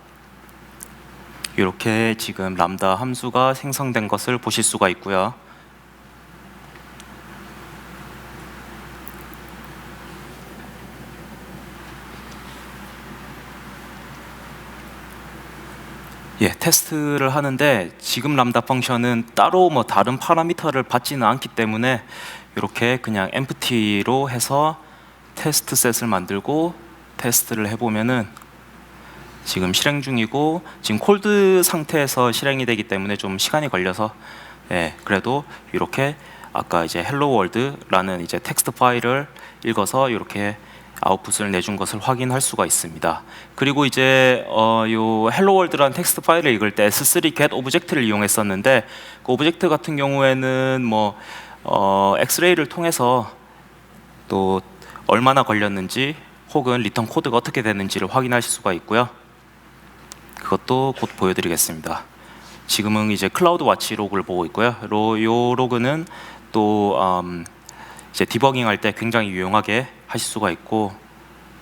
Speaker 1: 이렇게 지금 람다 함수가 생성된 것을 보실 수가 있고요. 테스트를 하는데 지금 람다 펑션은 따로 뭐 다른 파라미터를 받지는 않기 때문에 이렇게 그냥 empty로 해서 테스트 셋을 만들고 테스트를 해보면은 지금 실행 중이고 지금 콜드 상태에서 실행이 되기 때문에 좀 시간이 걸려서 그래도 이렇게 아까 이제 헬로 월드라는 이제 텍스트 파일을 읽어서 이렇게 아웃풋을 내준 것을 확인할 수가 있습니다. 그리고 이제 요 헬로 월드라는 텍스트 파일을 읽을 때 S3 get 오브젝트를 이용했었는데 그 오브젝트 같은 경우에는 뭐 엑스레이를 통해서 또 얼마나 걸렸는지 혹은 리턴 코드가 어떻게 되는지를 확인하실 수가 있고요. 그것도 곧 보여드리겠습니다. 지금은 이제 클라우드 와치 로그를 보고 있고요. 요 로그는 또 이제 디버깅 할 때 굉장히 유용하게 하실 수가 있고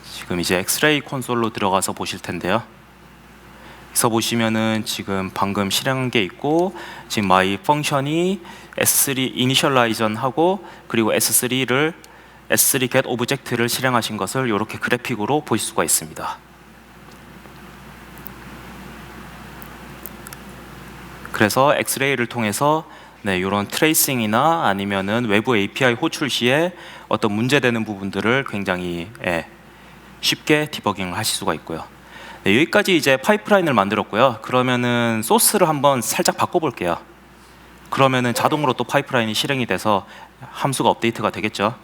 Speaker 1: 지금 이제 엑스레이 콘솔로 들어가서 보실 텐데요. 여기서 보시면은 지금 방금 실행한 게 있고 지금 my 펑션이 S3 이니셜라이전 하고 그리고 S3 get 오브젝트를 실행하신 것을 이렇게 그래픽으로 보실 수가 있습니다. 그래서 엑스레이를 통해서 이런 트레이싱이나 아니면은 외부 API 호출 시에 어떤 문제되는 부분들을 굉장히 쉽게 디버깅을 하실 수가 있고요. 여기까지 이제 파이프라인을 만들었고요. 그러면은 소스를 한번 살짝 바꿔볼게요. 그러면은 자동으로 또 파이프라인이 실행이 돼서 함수가 업데이트가 되겠죠.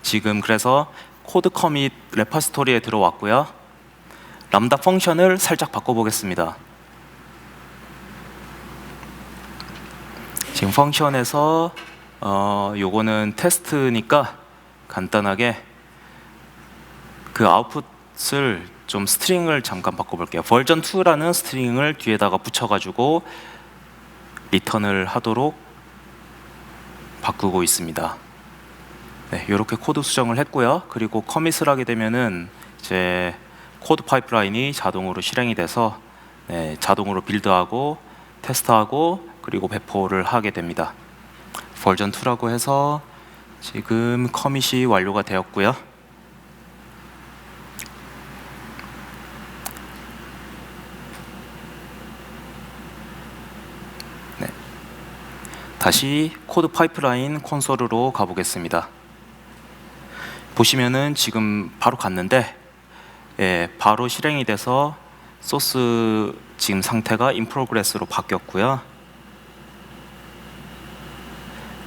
Speaker 1: 지금 그래서 코드 커밋 레퍼스토리에 들어왔고요. 람다 펑션을 살짝 바꿔보겠습니다. 지금 펑션에서 요거는 테스트니까 간단하게 그 아웃풋을 좀 스트링을 잠깐 바꿔볼게요. 버전 2라는 스트링을 뒤에다가 붙여가지고 리턴을 하도록 바꾸고 있습니다. 이렇게 코드 수정을 했고요. 그리고 커밋을 하게 되면은 이제 코드 파이프라인이 자동으로 실행이 돼서 자동으로 빌드하고 테스트하고 그리고 배포를 하게 됩니다. 버전 2라고 해서 지금 커밋이 완료가 되었고요. 다시 코드 파이프라인 콘솔로 가보겠습니다. 보시면은 지금 바로 갔는데 바로 실행이 돼서 소스 지금 상태가 in progress로 바뀌었고요.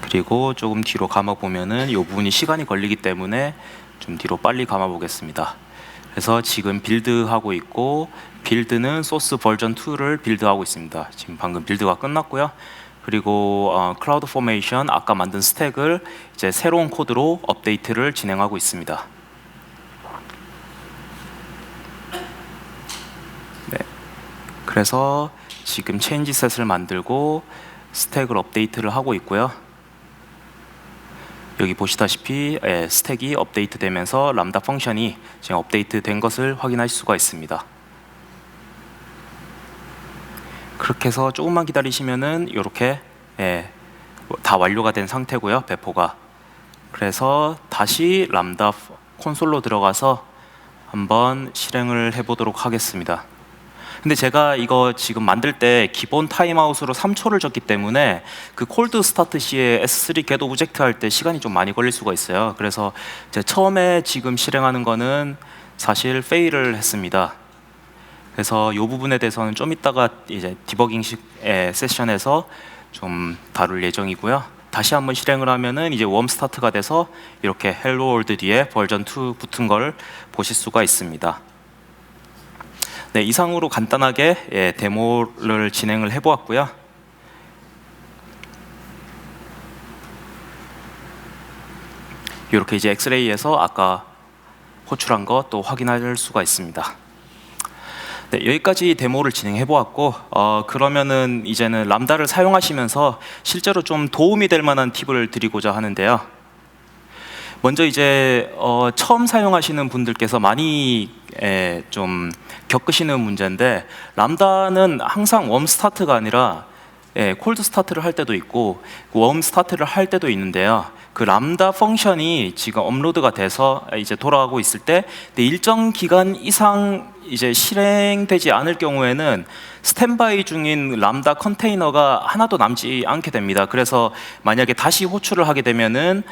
Speaker 1: 그리고 조금 뒤로 감아 보면은 이 부분이 시간이 걸리기 때문에 좀 뒤로 빨리 감아 보겠습니다. 그래서 지금 빌드하고 있고 빌드는 소스 버전 2를 빌드하고 있습니다. 지금 방금 빌드가 끝났고요. 그리고 클라우드 포메이션 아까 만든 스택을 이제 새로운 코드로 업데이트를 진행하고 있습니다. 그래서 지금 체인지 셋을 만들고 스택을 업데이트를 하고 있고요. 여기 보시다시피 스택이 업데이트 되면서 람다 펑션이 지금 업데이트 된 것을 확인하실 수가 있습니다. 그렇게 해서 조금만 기다리시면은 이렇게 다 완료가 된 상태고요, 배포가. 그래서 다시 람다 콘솔로 들어가서 한번 실행을 해보도록 하겠습니다. 근데 제가 이거 지금 만들 때 기본 타임아웃으로 3초를 줬기 때문에 그 콜드 스타트 시에 S3 get 오브젝트 할 때 시간이 좀 많이 걸릴 수가 있어요. 그래서 제가 처음에 지금 실행하는 거는 사실 페일을 했습니다. 그래서 이 부분에 대해서는 좀 이따가 이제 디버깅식 세션에서 좀 다룰 예정이고요. 다시 한번 실행을 하면은 이제 웜 스타트가 돼서 이렇게 헬로 월드 뒤에 버전 2 붙은 걸 보실 수가 있습니다. 네, 이상으로 간단하게 데모를 진행을 해보았고요. 이렇게 이제 엑스레이에서 아까 호출한 거 또 확인할 수가 있습니다. 네, 여기까지 데모를 진행해 보았고 그러면은 이제는 람다를 사용하시면서 실제로 좀 도움이 될 만한 팁을 드리고자 하는데요. 먼저 이제 처음 사용하시는 분들께서 많이 좀 겪으시는 문제인데, 람다는 항상 웜 스타트가 아니라 콜드 스타트를 할 때도 있고 웜 스타트를 할 때도 있는데요. 그 람다 펑션이 지금 업로드가 돼서 이제 돌아가고 있을 때 일정 기간 이상 이제 실행되지 않을 경우에는 스탠바이 중인 람다 컨테이너가 하나도 남지 않게 됩니다. 그래서 만약에 다시 호출을 하게 되면은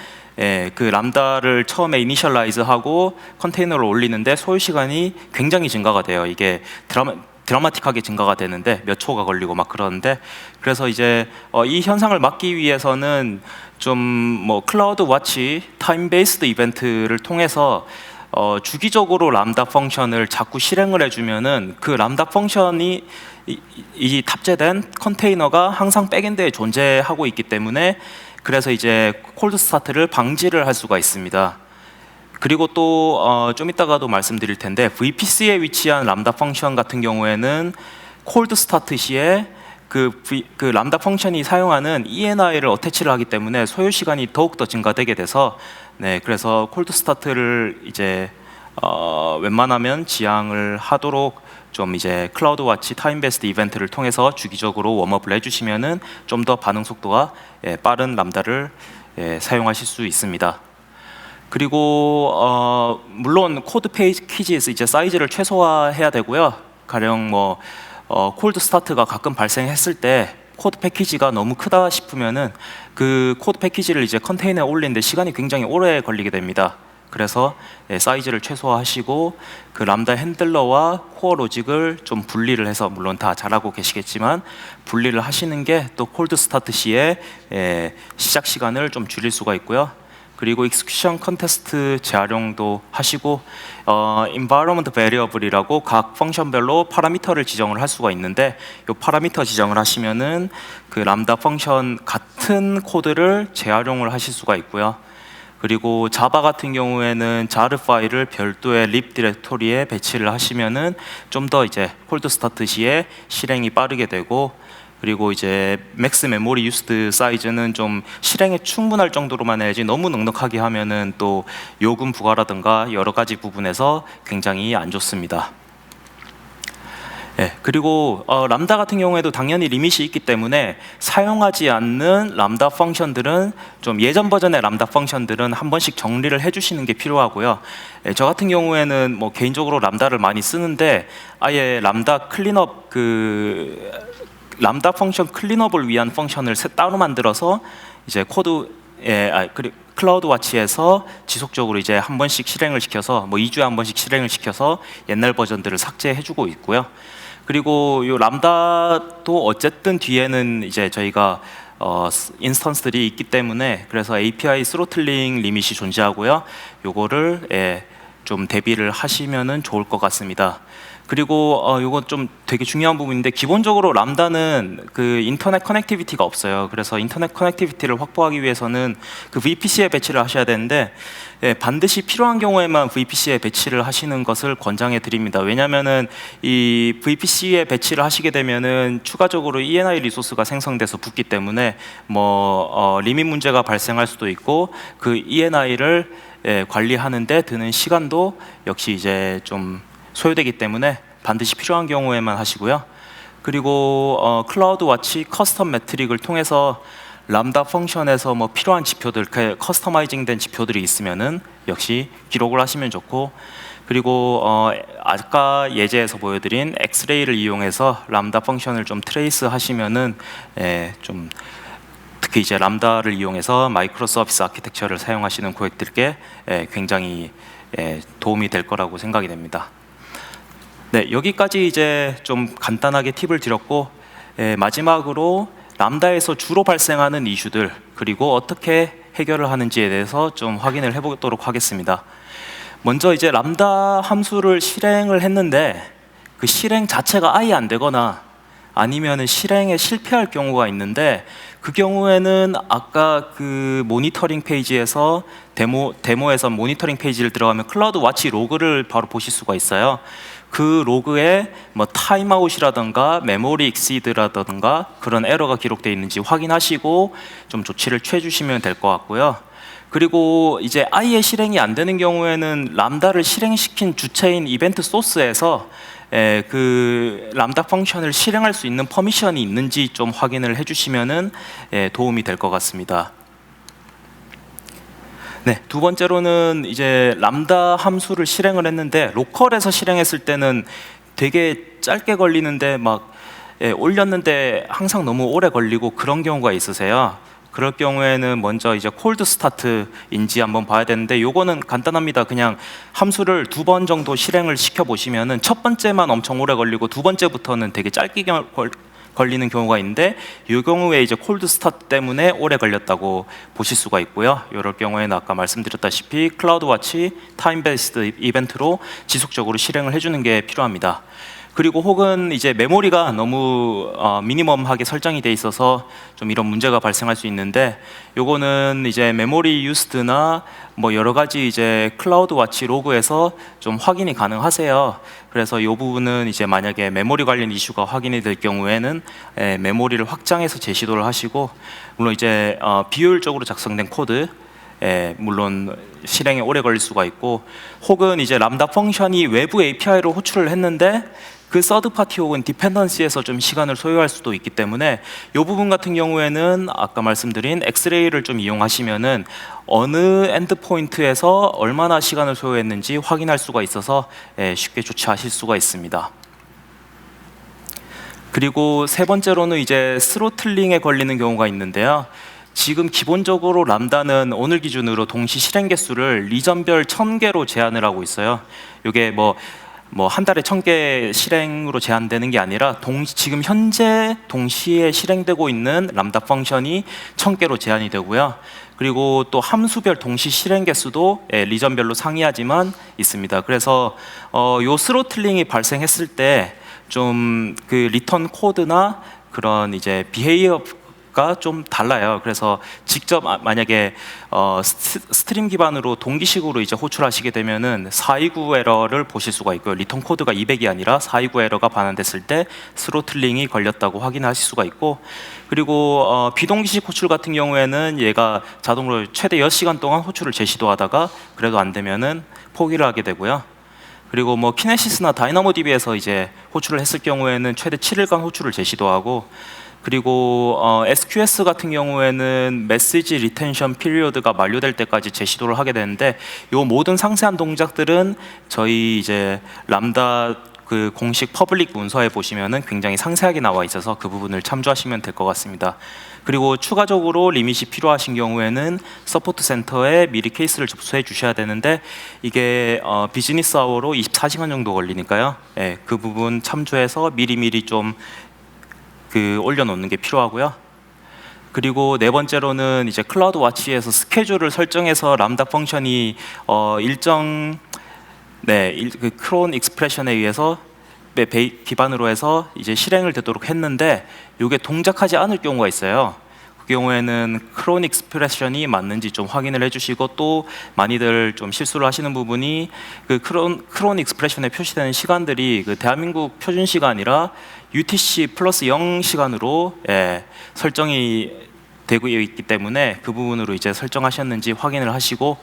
Speaker 1: 그 람다를 처음에 이니셜라이즈하고 컨테이너를 올리는데 소요 시간이 굉장히 증가가 돼요. 이게 드라마틱하게 증가가 되는데 몇 초가 걸리고 막 그러는데, 그래서 이제 이 현상을 막기 위해서는 좀 뭐 클라우드 와치 타임 베이스드 이벤트를 통해서 주기적으로 람다 펑션을 자꾸 실행을 해주면은 그 람다 펑션이 이 탑재된 컨테이너가 항상 백엔드에 존재하고 있기 때문에, 그래서 이제 콜드 스타트를 방지를 할 수가 있습니다. 그리고 또 좀 이따가도 말씀드릴 텐데 VPC에 위치한 람다 펑션 같은 경우에는 콜드 스타트 시에 그 람다 펑션이 사용하는 ENI를 어태치를 하기 때문에 소요 시간이 더욱더 증가되게 돼서, 네, 그래서 콜드 스타트를 이제 웬만하면 지양을 하도록 좀 이제 클라우드 와치 타임 베스트 이벤트를 통해서 주기적으로 웜업을 해주시면은 좀 더 반응 속도가 빠른 람다를 사용하실 수 있습니다. 그리고 물론 코드 패키지에서 이제 사이즈를 최소화해야 되고요. 가령 뭐 콜드 스타트가 가끔 발생했을 때 코드 패키지가 너무 크다 싶으면은 그 코드 패키지를 이제 컨테이너에 올리는데 시간이 굉장히 오래 걸리게 됩니다. 그래서 사이즈를 최소화하시고 그 람다 핸들러와 코어 로직을 좀 분리를 해서, 물론 다 잘하고 계시겠지만 분리를 하시는 게 또 콜드 스타트 시에 시작 시간을 좀 줄일 수가 있고요. 그리고 execution 컨테스트 재활용도 하시고 environment variable이라고 각 펑션별로 파라미터를 지정을 할 수가 있는데, 이 파라미터 지정을 하시면은 그 람다 펑션 같은 코드를 재활용을 하실 수가 있고요. 그리고 자바 같은 경우에는 자르 파일을 별도의 lib 디렉토리에 배치를 하시면은 좀 더 이제 콜드 스타트 시에 실행이 빠르게 되고, 그리고 이제 맥스 메모리 유스드 사이즈는 좀 실행에 충분할 정도로만 해야지 너무 넉넉하게 하면은 또 요금 부과라든가 여러 가지 부분에서 굉장히 안 좋습니다. 그리고 람다 같은 경우에도 당연히 리밋이 있기 때문에 사용하지 않는 람다 펑션들은 좀 예전 버전의 람다 펑션들은 한 번씩 정리를 해주시는 게 필요하고요. 저 같은 경우에는 뭐 개인적으로 람다를 많이 쓰는데 아예 람다 클린업 람다 펑션 클린업을 위한 펑션을 따로 만들어서 이제 클라우드 와치에서 지속적으로 이제 한 번씩 실행을 시켜서 뭐 2주에 한 번씩 실행을 시켜서 옛날 버전들을 삭제해주고 있고요. 그리고 이 람다도 어쨌든 뒤에는 이제 저희가 인스턴스들이 있기 때문에 그래서 API 스로틀링 리밋이 존재하고요. 요거를 좀 대비를 하시면은 좋을 것 같습니다. 그리고 이거 좀 되게 중요한 부분인데 기본적으로 람다는 그 인터넷 커넥티비티가 없어요. 그래서 인터넷 커넥티비티를 확보하기 위해서는 그 VPC에 배치를 하셔야 되는데 반드시 필요한 경우에만 VPC에 배치를 하시는 것을 권장해 드립니다. 왜냐하면은 이 VPC에 배치를 하시게 되면은 추가적으로 ENI 리소스가 생성돼서 붙기 때문에 리밋 문제가 발생할 수도 있고 그 ENI를 관리하는데 드는 시간도 역시 이제 좀 소요되기 때문에 반드시 필요한 경우에만 하시고요. 그리고 클라우드 와치 커스텀 매트릭을 통해서 람다 펑션에서 필요한 지표들, 커스터마이징된 지표들이 있으면은 역시 기록을 하시면 좋고, 그리고 아까 예제에서 보여드린 엑스레이를 이용해서 람다 펑션을 좀 트레이스 하시면은 좀 특히 이제 람다를 이용해서 마이크로 서비스 아키텍처를 사용하시는 고객들께 굉장히 도움이 될 거라고 생각이 됩니다. 네, 여기까지 이제 좀 간단하게 팁을 드렸고, 마지막으로 람다에서 주로 발생하는 이슈들 그리고 어떻게 해결을 하는지에 대해서 좀 확인을 해보도록 하겠습니다. 먼저 이제 람다 함수를 실행을 했는데 그 실행 자체가 아예 안 되거나 아니면은 실행에 실패할 경우가 있는데, 그 경우에는 아까 그 모니터링 페이지에서 데모에서 모니터링 페이지를 들어가면 클라우드 와치 로그를 바로 보실 수가 있어요. 그 로그에 타임아웃이라든가 메모리 익시드라든가 그런 에러가 기록되어 있는지 확인하시고 좀 조치를 취해 주시면 될 것 같고요. 그리고 이제 아예 실행이 안 되는 경우에는 람다를 실행시킨 주체인 이벤트 소스에서 그 람다 펑션을 실행할 수 있는 퍼미션이 있는지 좀 확인을 해주시면은 도움이 될 것 같습니다. 네, 두 번째로는 이제 람다 함수를 실행을 했는데 로컬에서 실행했을 때는 되게 짧게 걸리는데 올렸는데 항상 너무 오래 걸리고 그런 경우가 있으세요. 그럴 경우에는 먼저 이제 콜드 스타트인지 한번 봐야 되는데, 요거는 간단합니다. 그냥 함수를 2번 정도 실행을 시켜 보시면은 첫 번째만 엄청 오래 걸리고 두 번째부터는 되게 짧게 걸리는 경우가 있는데, 이 경우에 이제 콜드 스타트 때문에 오래 걸렸다고 보실 수가 있고요. 이럴 경우에는 아까 말씀드렸다시피 클라우드 와치 타임 베이스드 이벤트로 지속적으로 실행을 해주는 게 필요합니다. 그리고 혹은 이제 메모리가 너무 미니멈하게 설정이 돼 있어서 좀 이런 문제가 발생할 수 있는데, 요거는 이제 메모리 유스드나 여러 가지 이제 클라우드 와치 로그에서 좀 확인이 가능하세요. 그래서 이 부분은 이제 만약에 메모리 관련 이슈가 확인이 될 경우에는 메모리를 확장해서 재시도를 하시고, 물론 이제 비효율적으로 작성된 코드 물론 실행에 오래 걸릴 수가 있고, 혹은 이제 람다 펑션이 외부 API로 호출을 했는데 그 서드 파티 혹은 디펜던시에서 좀 시간을 소요할 수도 있기 때문에 이 부분 같은 경우에는 아까 말씀드린 엑스레이를 좀 이용하시면은 어느 엔드 포인트에서 얼마나 시간을 소요했는지 확인할 수가 있어서 쉽게 조치하실 수가 있습니다. 그리고 세 번째로는 이제 스로틀링에 걸리는 경우가 있는데요. 지금 기본적으로 람다는 오늘 기준으로 동시 실행 개수를 리전별 1000개로 제한을 하고 있어요. 이게 한 달에 1000개 실행으로 제한되는 게 아니라 지금 현재 동시에 실행되고 있는 람다 펑션이 1000개로 제한이 되고요. 그리고 또 함수별 동시 실행 개수도 리전별로 상이하지만 있습니다. 그래서 요 스로틀링이 발생했을 때 좀 그 리턴 코드나 그런 이제 비헤이어가 좀 달라요. 그래서 직접 만약에 스트림 기반으로 동기식으로 이제 호출하시게 되면은 429 에러를 보실 수가 있고요. 리턴 코드가 200이 아니라 429 에러가 반환됐을 때 스로틀링이 걸렸다고 확인하실 수가 있고, 그리고 비동기식 호출 같은 경우에는 얘가 자동으로 최대 10시간 동안 호출을 재시도하다가 그래도 안 되면은 포기를 하게 되고요. 그리고 키네시스나 다이나모DB에서 이제 호출을 했을 경우에는 최대 7일간 호출을 재시도하고, 그리고 SQS 같은 경우에는 메시지 리텐션 피리어드가 만료될 때까지 재시도를 하게 되는데, 이 모든 상세한 동작들은 저희 이제 람다 그 공식 퍼블릭 문서에 보시면은 굉장히 상세하게 나와 있어서 그 부분을 참조하시면 될 것 같습니다. 그리고 추가적으로 리밋이 필요하신 경우에는 서포트 센터에 미리 케이스를 접수해 주셔야 되는데, 이게 비즈니스 아워로 24시간 정도 걸리니까요. 그 부분 참조해서 미리미리 좀 올려놓는 게 필요하고요. 그리고 네 번째로는 이제 클라우드 와치에서 스케줄을 설정해서 람다 펑션이 일정 네, 그 크론 익스프레션에 의해서 기반으로 해서 이제 실행을 되도록 했는데 이게 동작하지 않을 경우가 있어요. 그 경우에는 크론 익스프레션이 맞는지 좀 확인을 해주시고, 또 많이들 좀 실수를 하시는 부분이 그 크론 익스프레션에 표시되는 시간들이 그 대한민국 표준 시간이라 UTC 플러스 0 시간으로 설정이 되고 있기 때문에 그 부분으로 이제 설정하셨는지 확인을 하시고,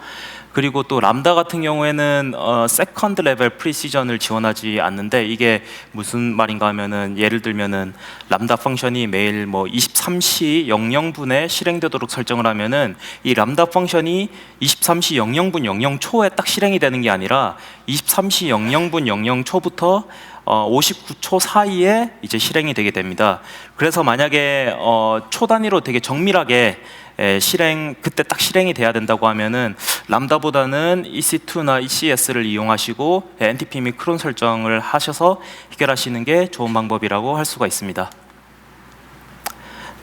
Speaker 1: 그리고 또 람다 같은 경우에는 세컨드 레벨 프리시전을 지원하지 않는데, 이게 무슨 말인가 하면은, 예를 들면은 람다 펑션이 매일 뭐 23시 00분에 실행되도록 설정을 하면은 이 람다 펑션이 23시 00분 00초에 딱 실행이 되는 게 아니라 23시 00분 00초부터 59초 사이에 이제 실행이 되게 됩니다. 그래서 만약에 초 단위로 되게 정밀하게 그때 딱 실행이 돼야 된다고 하면은 람다보다는 EC2나 ECS를 이용하시고 NTP 및 크론 설정을 하셔서 해결하시는 게 좋은 방법이라고 할 수가 있습니다.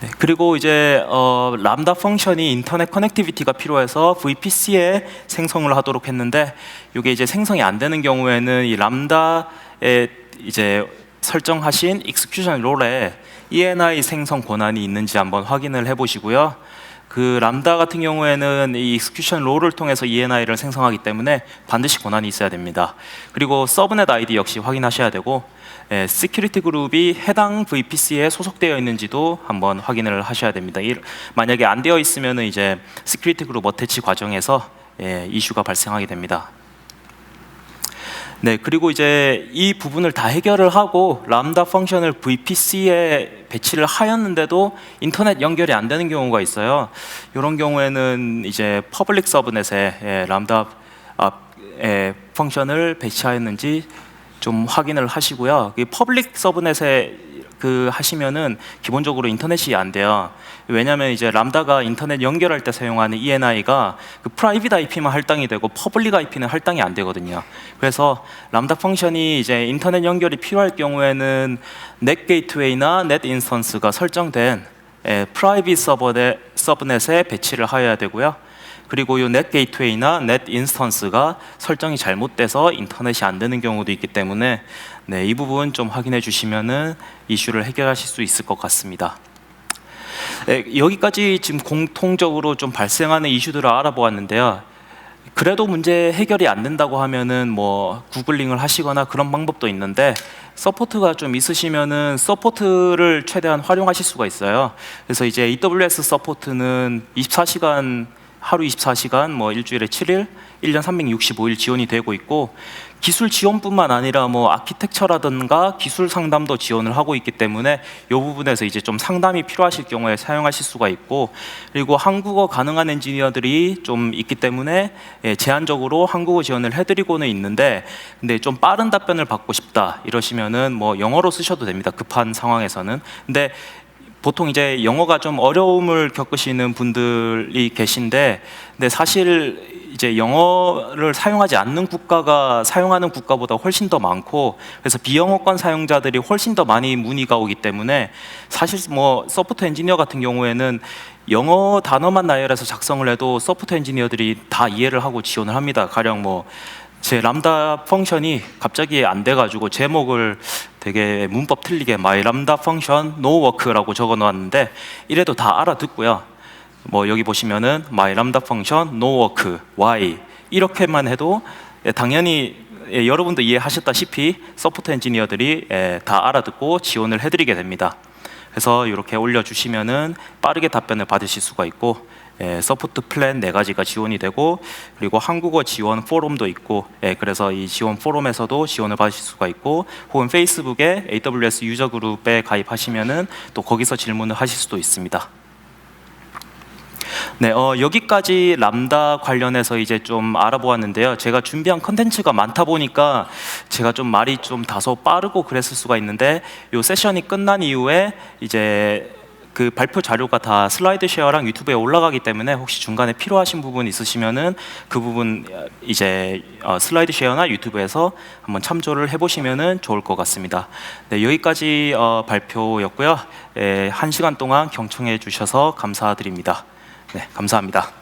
Speaker 1: 네, 그리고 이제 람다 펑션이 인터넷 커넥티비티가 필요해서 VPC에 생성을 하도록 했는데, 이게 이제 생성이 안 되는 경우에는 이 람다에 이제 설정하신 익스큐션 롤에 ENI 생성 권한이 있는지 한번 확인을 해보시고요. 그 람다 같은 경우에는 이 익스큐션 롤을 통해서 ENI를 생성하기 때문에 반드시 권한이 있어야 됩니다. 그리고 서브넷 아이디 역시 확인하셔야 되고, 시큐리티 그룹이 해당 VPC에 소속되어 있는지도 한번 확인을 하셔야 됩니다. 만약에 안 되어 있으면 이제 시큐리티 그룹 어태치 과정에서 이슈가 발생하게 됩니다. 네, 그리고 이제 이 부분을 다 해결을 하고 람다 펑션을 VPC에 배치를 하였는데도 인터넷 연결이 안 되는 경우가 있어요. 이런 경우에는 이제 퍼블릭 서브넷에 람다 펑션을 배치하였는지 좀 확인을 하시고요. 이 퍼블릭 서브넷에 하시면은 기본적으로 인터넷이 안 돼요. 왜냐하면 이제 람다가 인터넷 연결할 때 사용하는 ENI가 그 프라이빗 IP만 할당이 되고 퍼블릭 IP는 할당이 안 되거든요. 그래서 람다 펑션이 이제 인터넷 연결이 필요할 경우에는 넷 게이트웨이나 넷 인스턴스가 설정된 프라이빗 서브넷에 배치를 하여야 되고요. 그리고 이 넷 게이트웨이나 넷 인스턴스가 설정이 잘못돼서 인터넷이 안 되는 경우도 있기 때문에 이 부분 좀 확인해 주시면은 이슈를 해결하실 수 있을 것 같습니다. 여기까지 지금 공통적으로 좀 발생하는 이슈들을 알아보았는데요. 그래도 문제 해결이 안 된다고 하면은 뭐 구글링을 하시거나 그런 방법도 있는데, 서포트가 좀 있으시면은 서포트를 최대한 활용하실 수가 있어요. 그래서 이제 AWS 서포트는 24시간 하루 24시간, 뭐 일주일에 7일, 1년 365일 지원이 되고 있고, 기술 지원뿐만 아니라 뭐 아키텍처라든가 기술 상담도 지원을 하고 있기 때문에 이 부분에서 이제 좀 상담이 필요하실 경우에 사용하실 수가 있고, 그리고 한국어 가능한 엔지니어들이 좀 있기 때문에 제한적으로 한국어 지원을 해드리고는 있는데, 근데 좀 빠른 답변을 받고 싶다 이러시면은 뭐 영어로 쓰셔도 됩니다. 급한 상황에서는. 근데 보통 이제 영어가 좀 어려움을 겪으시는 분들이 계신데, 근데 사실 이제 영어를 사용하지 않는 국가가 사용하는 국가보다 훨씬 더 많고, 그래서 비영어권 사용자들이 훨씬 더 많이 문의가 오기 때문에, 사실 뭐 소프트 엔지니어 같은 경우에는 영어 단어만 나열해서 작성을 해도 소프트 엔지니어들이 다 이해를 하고 지원을 합니다. 가령 뭐 제 람다 펑션이 갑자기 안 돼가지고 제목을 되게 문법 틀리게 my 람다 펑션 no work라고 적어 놓았는데, 이래도 다 알아듣고요. 뭐 여기 보시면은 my 람다 펑션 no work why 이렇게만 해도 당연히 여러분도 이해하셨다시피 서포트 엔지니어들이 다 알아듣고 지원을 해드리게 됩니다. 그래서 이렇게 올려주시면은 빠르게 답변을 받으실 수가 있고, 서포트 플랜 4가지가 지원이 되고, 그리고 한국어 지원 포럼도 있고, 그래서 이 지원 포럼에서도 지원을 받으실 수가 있고, 혹은 페이스북에 AWS 유저 그룹에 가입하시면은 또 거기서 질문을 하실 수도 있습니다. 네, 여기까지 람다 관련해서 이제 좀 알아보았는데요. 제가 준비한 컨텐츠가 많다 보니까 제가 좀 말이 좀 다소 빠르고 그랬을 수가 있는데, 이 세션이 끝난 이후에 이제 그 발표 자료가 다 슬라이드 쉐어랑 유튜브에 올라가기 때문에 혹시 중간에 필요하신 부분 있으시면은 그 부분 이제 슬라이드 쉐어나 유튜브에서 한번 참조를 해보시면은 좋을 것 같습니다. 네, 여기까지 발표였고요. 1시간 동안 경청해 주셔서 감사드립니다. 네, 감사합니다.